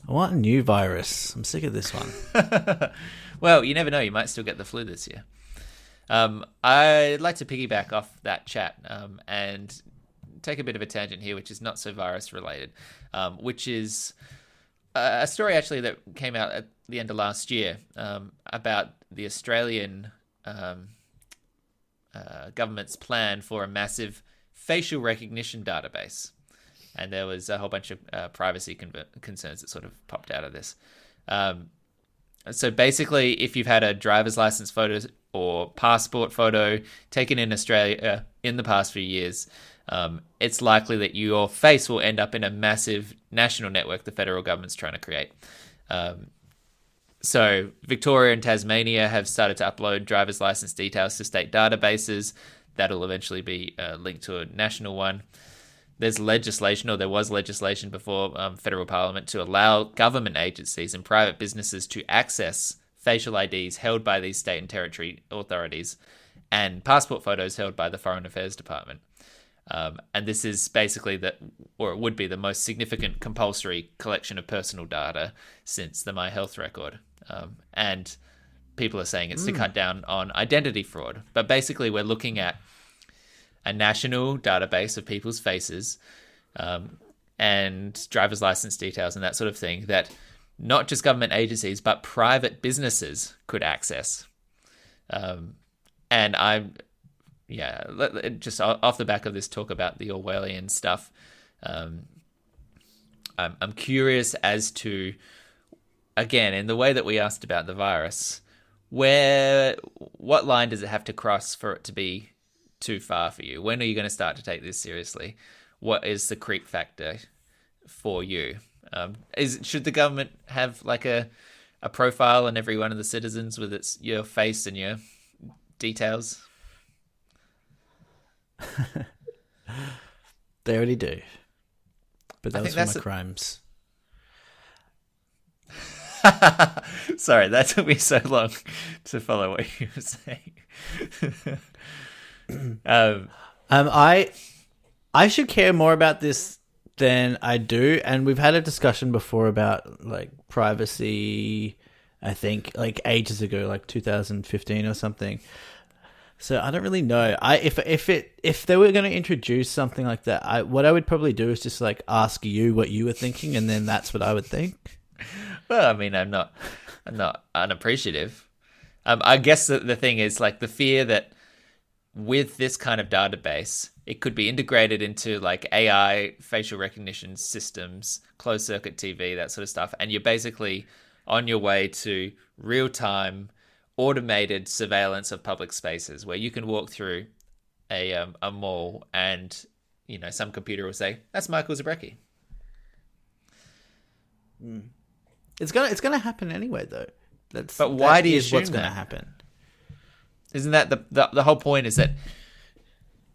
I want a new virus. I'm sick of this one. Well, you never know. You might still get the flu this year. I'd like to piggyback off that chat and take a bit of a tangent here, which is not so virus related, which is a story actually that came out at the end of last year about the Australian government's plan for a massive facial recognition database. And there was a whole bunch of privacy concerns that sort of popped out of this. So basically, if you've had a driver's license photo or passport photo taken in Australia in the past few years, it's likely that your face will end up in a massive national network the federal government's trying to create. So Victoria and Tasmania have started to upload driver's license details to state databases. That'll eventually be linked to a national one. There's legislation, or there was legislation before federal parliament, to allow government agencies and private businesses to access facial IDs held by these state and territory authorities and passport photos held by the Foreign Affairs Department. And this is basically it would be the most significant compulsory collection of personal data since the My Health record. And people are saying it's to cut down on identity fraud. But basically, we're looking at a national database of people's faces and driver's license details and that sort of thing that not just government agencies, but private businesses could access. And just off the back of this talk about the Orwellian stuff, I'm curious as to, again, in the way that we asked about the virus, what line does it have to cross for it to be too far for you? When are you going to start to take this seriously? What is the creep factor for you? Should the government have like a profile on every one of the citizens with your face and your details? They already do. But that was think for my crimes. Sorry, that took me so long to follow what you were saying. I should care more about this than I do, and we've had a discussion before about like privacy. I think like ages ago, like 2015 or something. So I don't really know. If they were going to introduce something like that, what I would probably do is just like ask you what you were thinking, and then that's what I would think. Well, I mean, I'm not unappreciative. I guess the thing is like the fear that with this kind of database, it could be integrated into like AI facial recognition systems, closed circuit TV, that sort of stuff. And you're basically on your way to real-time automated surveillance of public spaces where you can walk through a mall and, some computer will say, that's Michael Zabrecki. It's gonna happen anyway, though. But why do you assume what's going to happen? Isn't that the whole point? Is that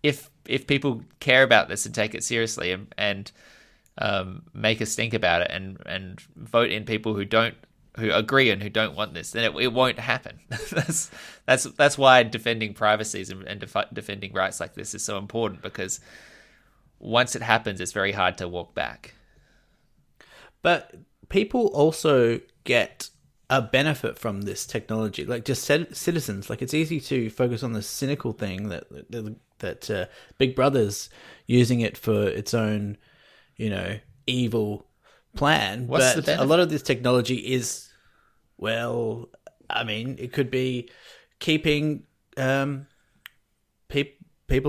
if people care about this and take it seriously and make us think about it and vote in people who agree and who don't want this, then it won't happen. that's why defending privacies and defending rights like this is so important, because once it happens, it's very hard to walk back. But people also get a benefit from this technology, like just citizens. Like it's easy to focus on the cynical thing that Big Brother's using it for its own, evil plan. What's the but benefit? A lot of this technology is, well, I mean, it could be keeping people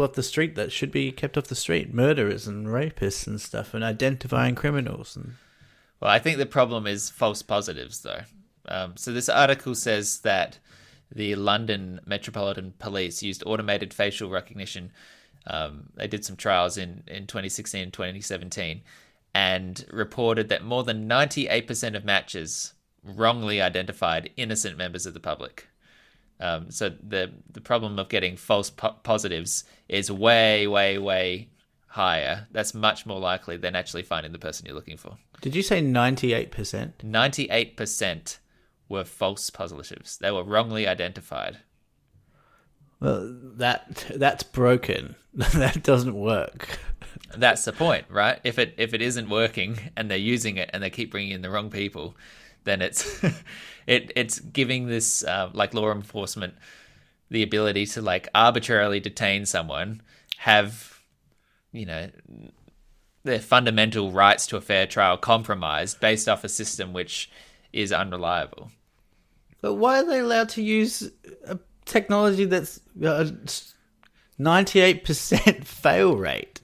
off the street that should be kept off the street, murderers and rapists and stuff, and identifying criminals. Well, I think the problem is false positives, though. So this article says that the London Metropolitan Police used automated facial recognition. They did some trials in 2016 and 2017 and reported that more than 98% of matches wrongly identified innocent members of the public. So the problem of getting false positives is way, way, way higher. That's much more likely than actually finding the person you're looking for. Did you say 98%? 98% were false positives. They were wrongly identified. Well, that's broken. That doesn't work. That's the point, right? If it isn't working and they're using it and they keep bringing in the wrong people, then it's it's giving this like law enforcement the ability to like arbitrarily detain someone, have their fundamental rights to a fair trial compromised based off a system which is unreliable. But why are they allowed to use a technology that's 98% fail rate?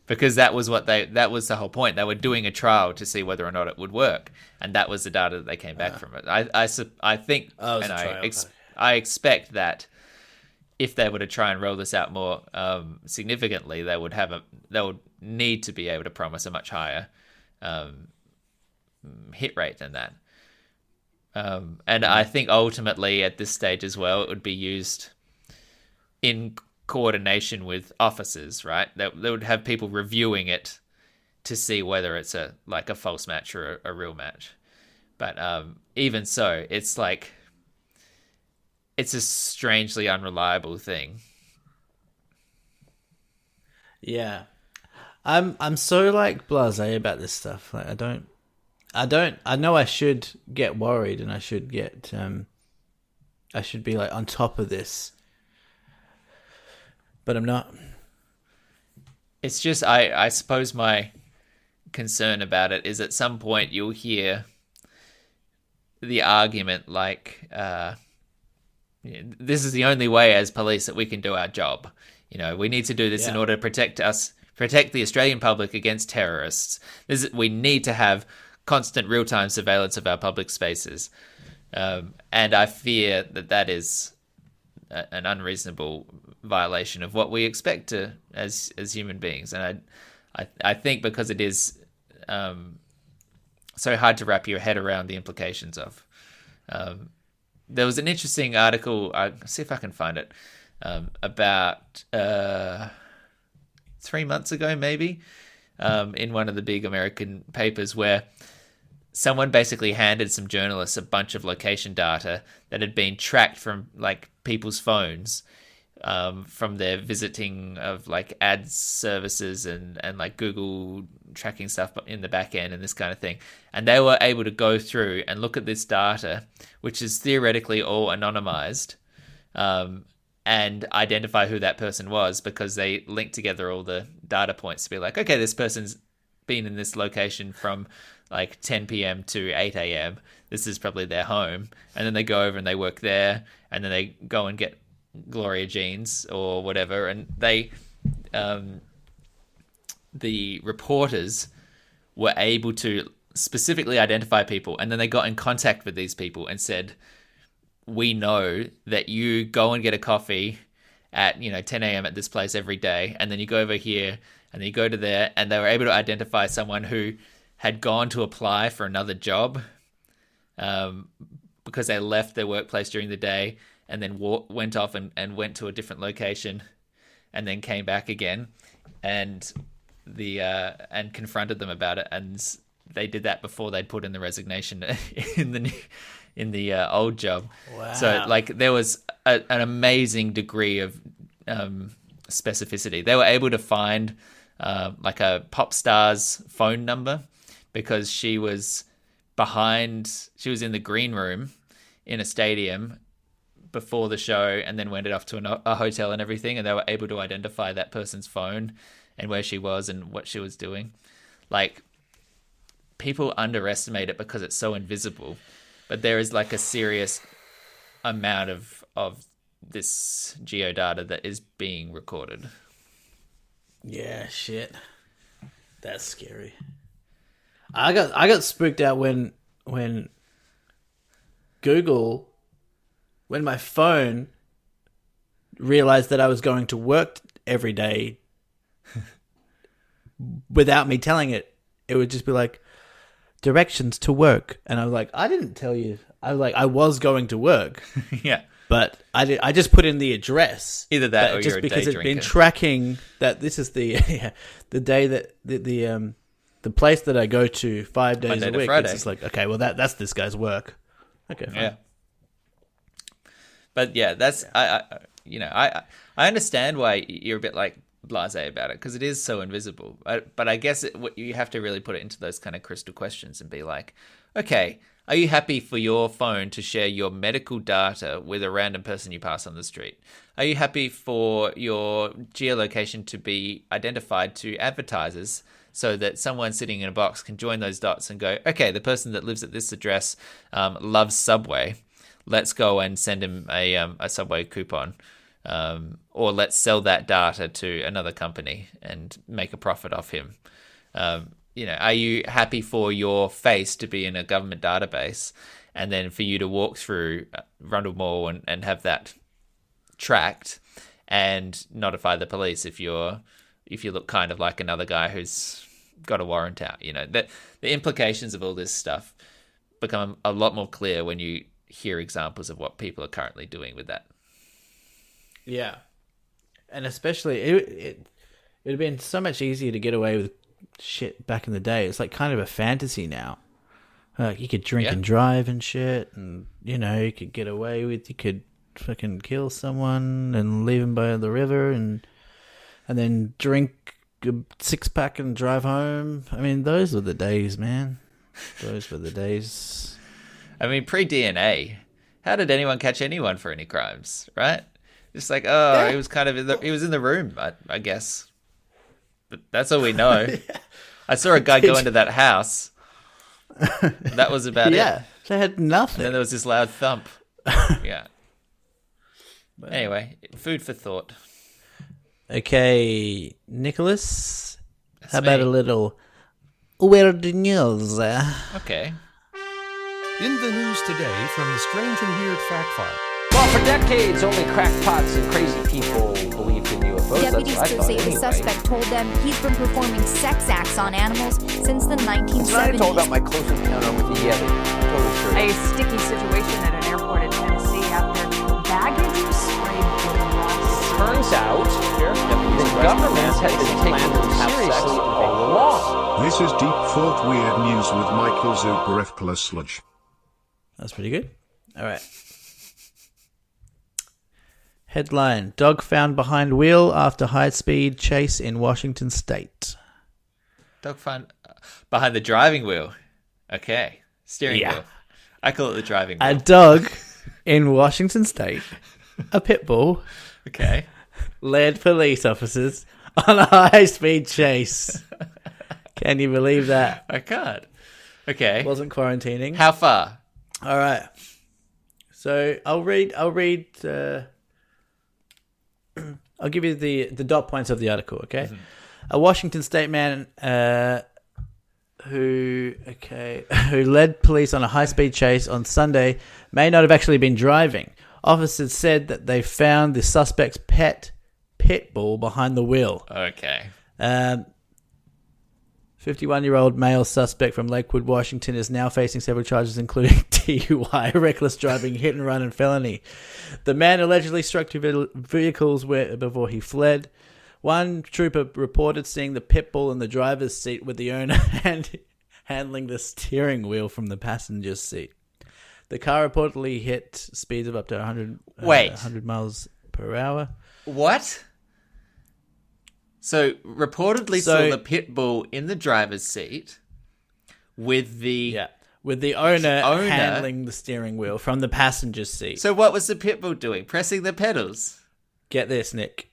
Because that was that was the whole point. They were doing a trial to see whether or not it would work, and that was the data that they came back from it. I think, and I expect that if they were to try and roll this out more significantly, they would need to be able to promise a much higher hit rate than that. And I think ultimately at this stage as well, it would be used in coordination with officers, right? They would have people reviewing it to see whether it's a false match or a real match. But even so, it's like it's a strangely unreliable thing. Yeah, I'm so like blasé about this stuff. Like I know I should get worried and I should get I should be like on top of this, but I'm not. It's just I suppose my concern about it is at some point you'll hear the argument like this is the only way as police that we can do our job. We need to do this in order to protect the Australian public against terrorists. We need to have constant real-time surveillance of our public spaces. And I fear that is an unreasonable violation of what we expect as human beings. And I think because it is so hard to wrap your head around the implications of. There was an interesting article, I'll see if I can find it, about 3 months ago maybe, in one of the big American papers where someone basically handed some journalists a bunch of location data that had been tracked from like people's phones from their visiting of like ads services and like Google tracking stuff in the back end and this kind of thing. And they were able to go through and look at this data, which is theoretically all anonymized, and identify who that person was because they linked together all the data points to be like, okay, this person's been in this location from like 10 p.m. to 8 a.m. This is probably their home. And then they go over and they work there, and then they go and get Gloria jeans or whatever. And they, the reporters were able to specifically identify people, and then they got in contact with these people and said, we know that you go and get a coffee at 10 a.m. at this place every day, and then you go over here and then you go to there, and they were able to identify someone who had gone to apply for another job because they left their workplace during the day and then went off and went to a different location and then came back again and and confronted them about it, and they did that before they'd put in the resignation in the old job. Wow. So like there was an amazing degree of specificity. They were able to find like a pop star's phone number because she was in the green room in a stadium before the show and then went off to a hotel and everything, and they were able to identify that person's phone and where she was and what she was doing. Like, people underestimate it because it's so invisible, but there is like a serious amount of this geodata that is being recorded. Yeah, shit. That's scary. I got spooked out when my phone realized that I was going to work every day without me telling it. It would just be like, directions to work. And I was like, I didn't tell you. I was going to work. Yeah. But I just put in the address. Either that or just you're a because day it's been drinker. tracking that this is the the day that the place that I go to 5 days Monday a to week. Friday. It's just like, okay, well that's this guy's work. Okay, fine. Yeah. But yeah, that's I understand why you're a bit like blasé about it because it is so invisible. But I guess you have to really put it into those kind of crystal questions and be like, okay, are you happy for your phone to share your medical data with a random person you pass on the street? Are you happy for your geolocation to be identified to advertisers so that someone sitting in a box can join those dots and go, okay, the person that lives at this address loves Subway. Let's go and send him a Subway coupon. Or let's sell that data to another company and make a profit off him. Are you happy for your face to be in a government database and then for you to walk through Rundle Mall and have that tracked and notify the police if you look kind of like another guy who's got a warrant out? That the implications of all this stuff become a lot more clear when you hear examples of what people are currently doing with that. Yeah. And especially, it would have been so much easier to get away with shit back in the day. It's like kind of a fantasy now. You could drink and drive and shit, and, you could get away with, you could fucking kill someone and leave them by the river and then drink a 6-pack and drive home. I mean, those were the days, man. Those were the days. I mean, pre-DNA, how did anyone catch anyone for any crimes, right? Just like, he was kind of he was in the room, I guess. But that's all we know. I saw a guy go into that house. That was about it. Yeah, they had nothing. And then there was this loud thump. Yeah. Anyway, food for thought. Okay, Nicholas, That's how about me. a little weird news? Okay. In the news today from the Strange and Weird Fact File. Well, for decades, only crackpots and crazy people believed in UFOs. Deputies That's still what say I thought the anyway. suspect told them he's been performing sex acts on animals since the 1970s. Tonight I told about my close encounter with the Yeti. Totally true. A sticky situation at an airport in Tennessee after baggage was sprayed with rust. Turns out the government had been taking them seriously all along. This is Deep Thought Weird News with Michael Zuberefkalasluj. That's pretty good. All right. Headline: Dog found behind wheel after high-speed chase in Washington State. Dog found behind the driving wheel. Okay. Steering wheel. I call it the driving wheel. A dog in Washington State, a pit bull, Okay. led police officers on a high-speed chase. Can you believe that? I can't. Okay. Wasn't quarantining. How far? All right. So I'll read. I'll give you the dot points of the article. Okay. Mm-hmm. A Washington State man who led police on a high-speed chase on Sunday may not have actually been driving. Officers said that they found the suspect's pet pit bull behind the wheel. Okay. 51-year-old male suspect from Lakewood, Washington, is now facing several charges, including DUI, reckless driving, hit and run, and felony. The man allegedly struck two vehicles before he fled. One trooper reported seeing the pit bull in the driver's seat with the owner handling the steering wheel from the passenger's seat. The car reportedly hit speeds of up to 100 miles per hour. What? So reportedly saw the pit bull in the driver's seat with the owner handling the steering wheel from the passenger's seat. So what was the pit bull doing? Pressing the pedals. Get this, Nick.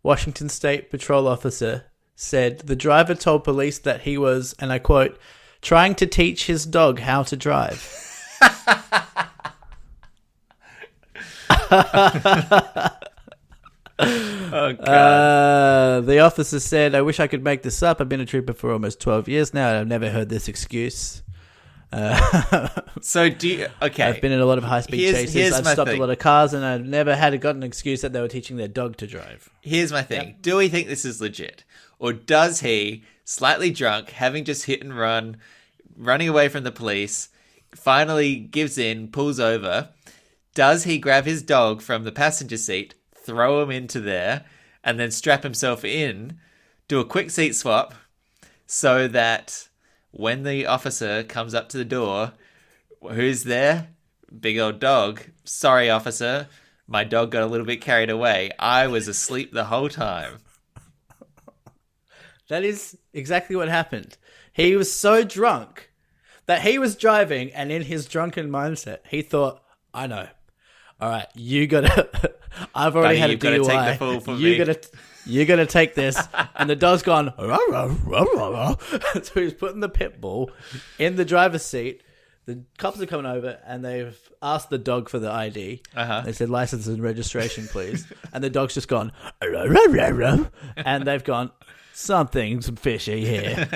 Washington State patrol officer said the driver told police that he was, and I quote, trying to teach his dog how to drive. Oh, God. The officer said, I wish I could make this up. I've been a trooper for almost 12 years now, and I've never heard this excuse. So okay. I've been in a lot of high-speed chases. I've stopped thing. a lot of cars, and I've never gotten an excuse that they were teaching their dog to drive. Here's my thing. Yep. Do we think this is legit? Or does he, slightly drunk, having just hit and run, running away from the police, finally gives in, pulls over, does he grab his dog from the passenger seat, throw him into there, and then strap himself in, do a quick seat swap, so that when the officer comes up to the door, who's there? Big old dog. Sorry, officer. My dog got a little bit carried away. I was asleep the whole time. That is exactly what happened. He was so drunk that he was driving, and in his drunken mindset, he thought, I know. All right, you gotta... I've already had a DUI. You've got to take the fall for me. You're gonna take this. And the dog's gone... So he's putting the pit bull in the driver's seat. The cops are coming over, and they've asked the dog for the ID. They said, license and registration, please. And the dog's just gone... And they've gone... Something's fishy here.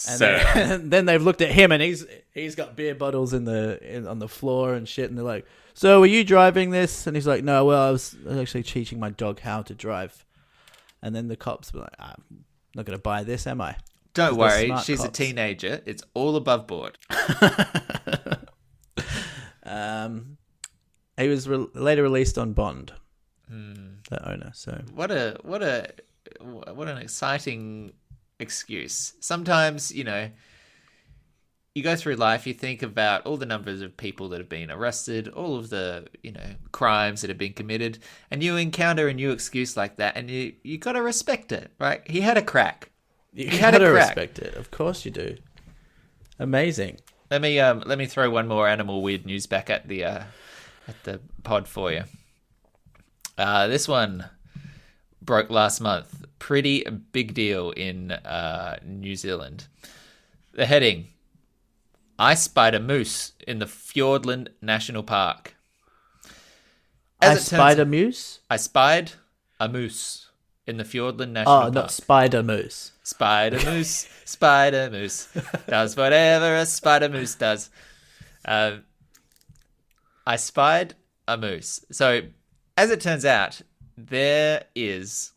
And then they've looked at him, and he's got beer bottles on the floor and shit, and they're like, "So, were you driving this?" And he's like, "No, well, I was actually teaching my dog how to drive." And then the cops were like, "I'm not going to buy this, am I?" Don't worry, she's a teenager. It's all above board. He was later released on bond. The owner. So what an exciting excuse. Sometimes, you go through life, you think about all the numbers of people that have been arrested, all of the, crimes that have been committed, and you encounter a new excuse like that, and you got to respect it, right? He had a crack. You gotta respect it. Of course you do. Amazing. Let me throw one more animal weird news back at the pod for you. This one broke last month. Pretty big deal in New Zealand. The heading: I spied a moose in the Fiordland National Park. I spied a moose? I spied a moose in the Fiordland National Park. Oh, not spider moose. Spider moose, spider moose, does whatever a spider moose does. I spied a moose. So, as it turns out, there is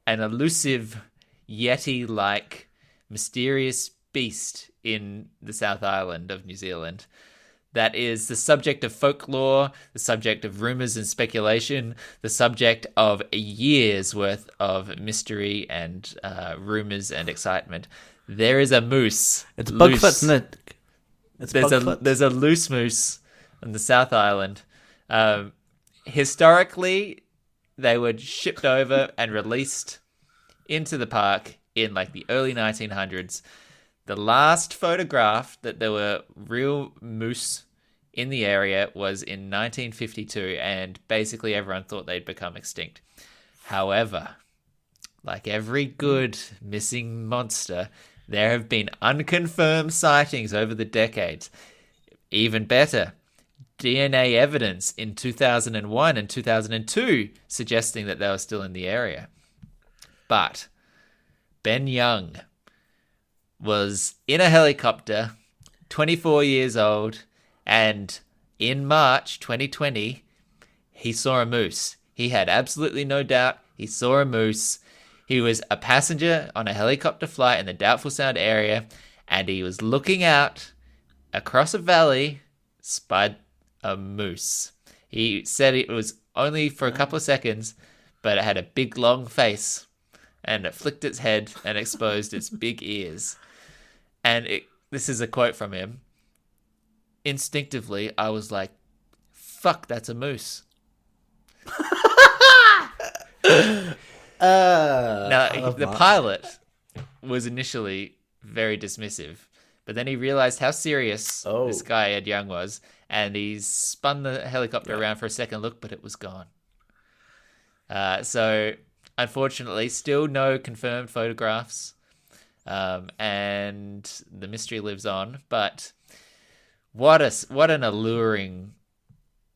an elusive Yeti-like mysterious beast in the South Island of New Zealand that is the subject of folklore, the subject of rumours and speculation, the subject of a year's worth of mystery and rumours and excitement. There is a moose. It's Bugfoot, isn't it? There's a loose moose on the South Island. Historically, they were shipped over and released into the park in like the early 1900s. The last photograph that there were real moose in the area was in 1952, and basically everyone thought they'd become extinct. However, like every good missing monster, there have been unconfirmed sightings over the decades. Even better, DNA evidence in 2001 and 2002 suggesting that they were still in the area. But Ben Young was in a helicopter, 24 years old, and in March 2020, he saw a moose. He had absolutely no doubt he saw a moose. He was a passenger on a helicopter flight in the Doubtful Sound area, and he was looking out across a valley, spied a moose. He said it was only for a couple of seconds, but it had a big long face, and it flicked its head and exposed its big ears. And this is a quote from him. Instinctively, I was like, fuck, that's a moose. Now, the pilot was initially very dismissive, but then he realized how serious this guy, Ed Young, was, and he spun the helicopter around for a second look, but it was gone. So, unfortunately, still no confirmed photographs. And the mystery lives on, but what an alluring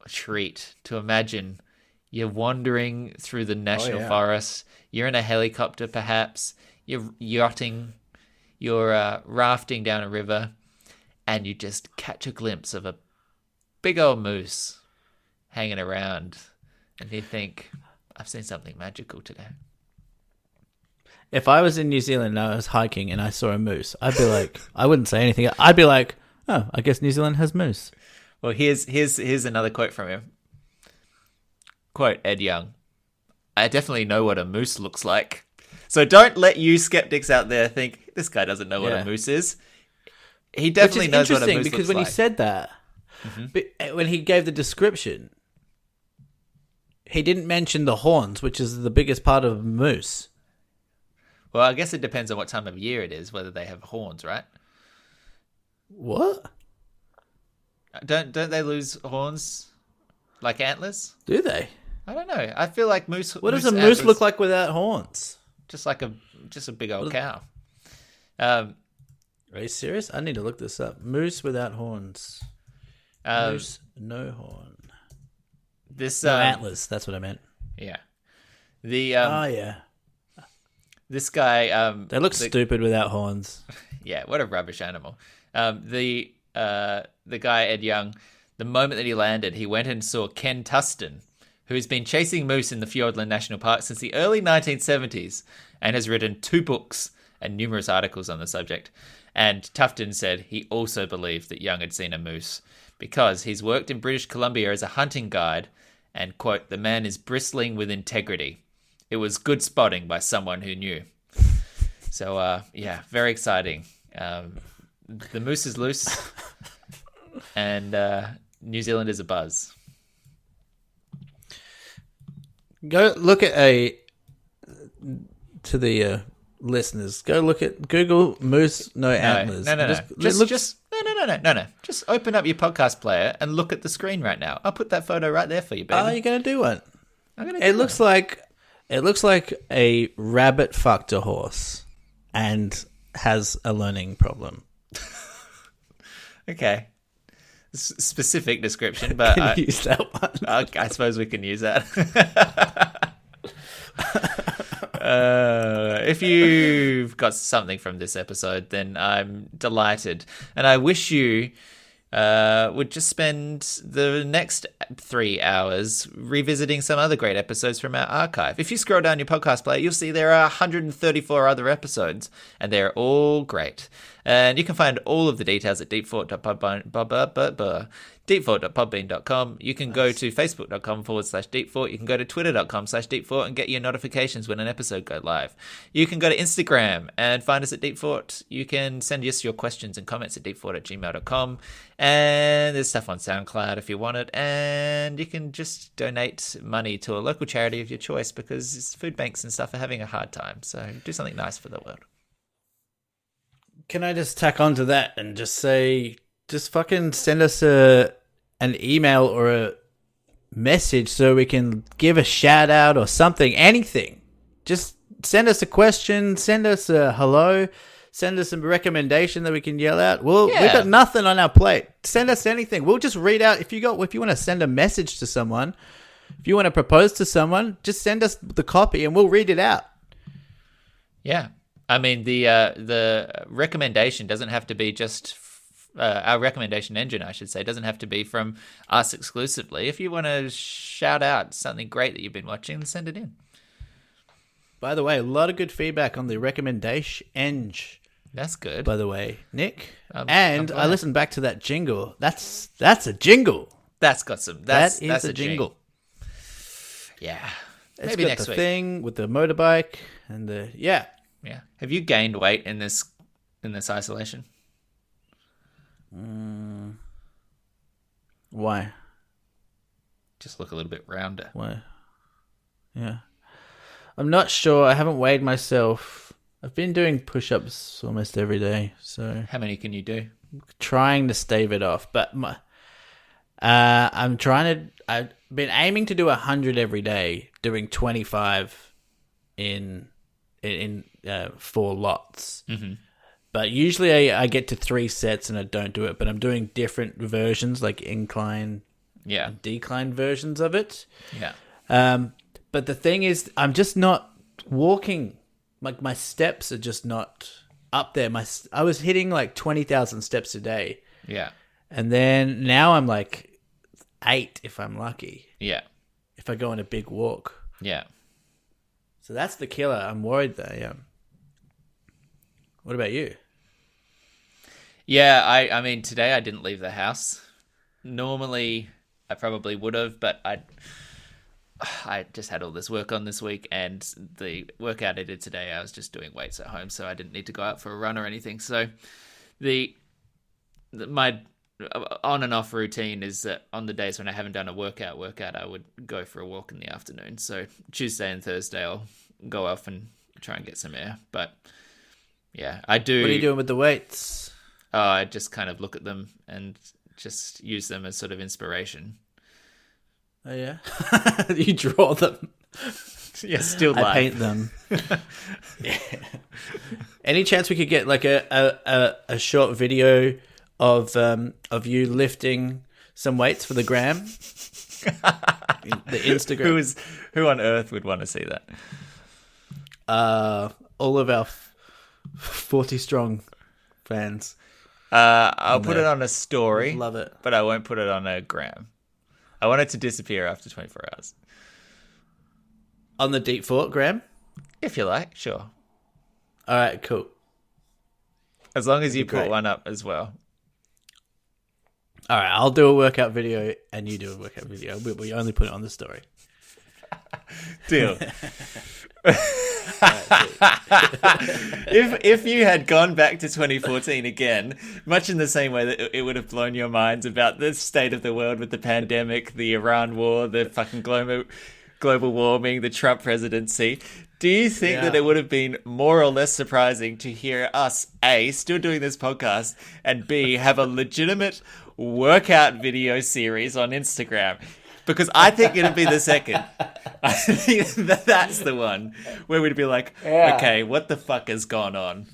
treat to imagine. You're wandering through the national forest, you're in a helicopter perhaps, you're yachting, you're rafting down a river, and you just catch a glimpse of a big old moose hanging around, and you think, I've seen something magical today. If I was in New Zealand and I was hiking and I saw a moose, I'd be like, I wouldn't say anything. I'd be like, oh, I guess New Zealand has moose. Well, here's another quote from him. Quote, Ed Young: I definitely know what a moose looks like. So don't let you skeptics out there think this guy doesn't know what a moose is. He definitely knows what a moose looks like. Because when he said that, when he gave the description, he didn't mention the horns, which is the biggest part of a moose. Well, I guess it depends on what time of year it is, whether they have horns, right? What? Don't they lose horns like antlers? Do they? I don't know. I feel like moose. What does a moose antlers- look like without horns? Just like a big old cow. Are you serious? I need to look this up. Moose without horns. Moose, no horn. This No antlers. That's what I meant. Yeah. The yeah. this guy They look stupid without horns. Yeah, what a rubbish animal. The guy Ed Young, the moment that he landed, he went and saw Ken Tustin, who's been chasing moose in the Fiordland National Park since the early 1970s and has written 2 books and numerous articles on the subject. And Tufton said he also believed that Young had seen a moose because he's worked in British Columbia as a hunting guide and, quote, the man is bristling with integrity. It was good spotting by someone who knew. So, yeah, very exciting. The moose is loose and New Zealand is a buzz. Go look at to the listeners. Go look at Google moose no antlers. No. No. Just open up your podcast player and look at the screen right now. I'll put that photo right there for you, baby. Oh, you're gonna do one. I'm gonna. It looks like a rabbit fucked a horse and has a learning problem. Okay. Specific description, but Can you use that one? I suppose we can use that. If you've got something from this episode, then I'm delighted. And I wish you would just spend the next 3 hours revisiting some other great episodes from our archive. If you scroll down your podcast player, you'll see there are 134 other episodes, and they're all great. And you can find all of the details at deepfort.podbean.com. You can go to facebook.com/deepfort. You can go to twitter.com/deepfort and get your notifications when an episode goes live. You can go to Instagram and find us at deepfort. You can send us your questions and comments at deepfort@gmail.com. And there's stuff on SoundCloud if you want it. And you can just donate money to a local charity of your choice because food banks and stuff are having a hard time. So do something nice for the world. Can I just tack on to that and just say, just fucking send us an email or a message so we can give a shout out or something, anything. Just send us a question, send us a hello, send us a recommendation that we can yell out. We've got nothing on our plate. Send us anything. We'll just read out. If you want to send a message to someone, if you want to propose to someone, just send us the copy and we'll read it out. Yeah. I mean, the recommendation doesn't have to be just our recommendation engine, I should say, doesn't have to be from us exclusively. If you want to shout out something great that you've been watching, send it in. By the way, a lot of good feedback on the recommendation engine. That's good. By the way, Nick. I'm I listened back to that jingle. That's a jingle. That's got some. That's a jingle. Yeah. It's Maybe got next the week. thing with the motorbike and the Yeah. Have you gained weight in this isolation? Why? Just look a little bit rounder. Why? Yeah. I'm not sure. I haven't weighed myself. I've been doing push-ups almost every day, so How many can you do? trying to stave it off. But I've been aiming to do 100 every day, doing 25 in 4 lots. Mm-hmm. But usually I get to 3 sets and I don't do it. But I'm doing different versions, like incline, Yeah. decline versions of it. Yeah. But the thing is, I'm just not walking. Like my steps are just not up there. I was hitting like 20,000 steps a day. Yeah. And then now I'm like 8 if I'm lucky. Yeah. If I go on a big walk. Yeah. So that's the killer. I'm worried though, yeah. What about you? Yeah, I mean, today I didn't leave the house. Normally, I probably would have, but I just had all this work on this week, and the workout I did today, I was just doing weights at home, so I didn't need to go out for a run or anything. So my on and off routine is that on the days when I haven't done a workout, I would go for a walk in the afternoon. So Tuesday and Thursday, I'll go off and try and get some air. But yeah, I do. What are you doing with the weights? I just kind of look at them and just use them as sort of inspiration. Oh yeah, you draw them. Yeah, still life. I paint them. Yeah. Any chance we could get like a short video of you lifting some weights for the gram? The Instagram. Who on earth would want to see that? All of our 40 strong fans. I'll put it on a story. Love it. But I won't put it on a gram. I want it to disappear after 24 hours. On the Deep Fort gram? If you like, sure. All right, cool. As long as you put great. one up as well. All right, I'll do a workout video and you do a workout video. We only put it on the story. Deal. If you had gone back to 2014 again, much in the same way that it would have blown your minds about the state of the world with the pandemic, the Iran war, the fucking global warming, the Trump presidency, do you think that it would have been more or less surprising to hear us, A, still doing this podcast, and B, have a legitimate workout video series on Instagram? Because I think it'd be the second. I think that's the one where we'd be like, okay, what the fuck has gone on?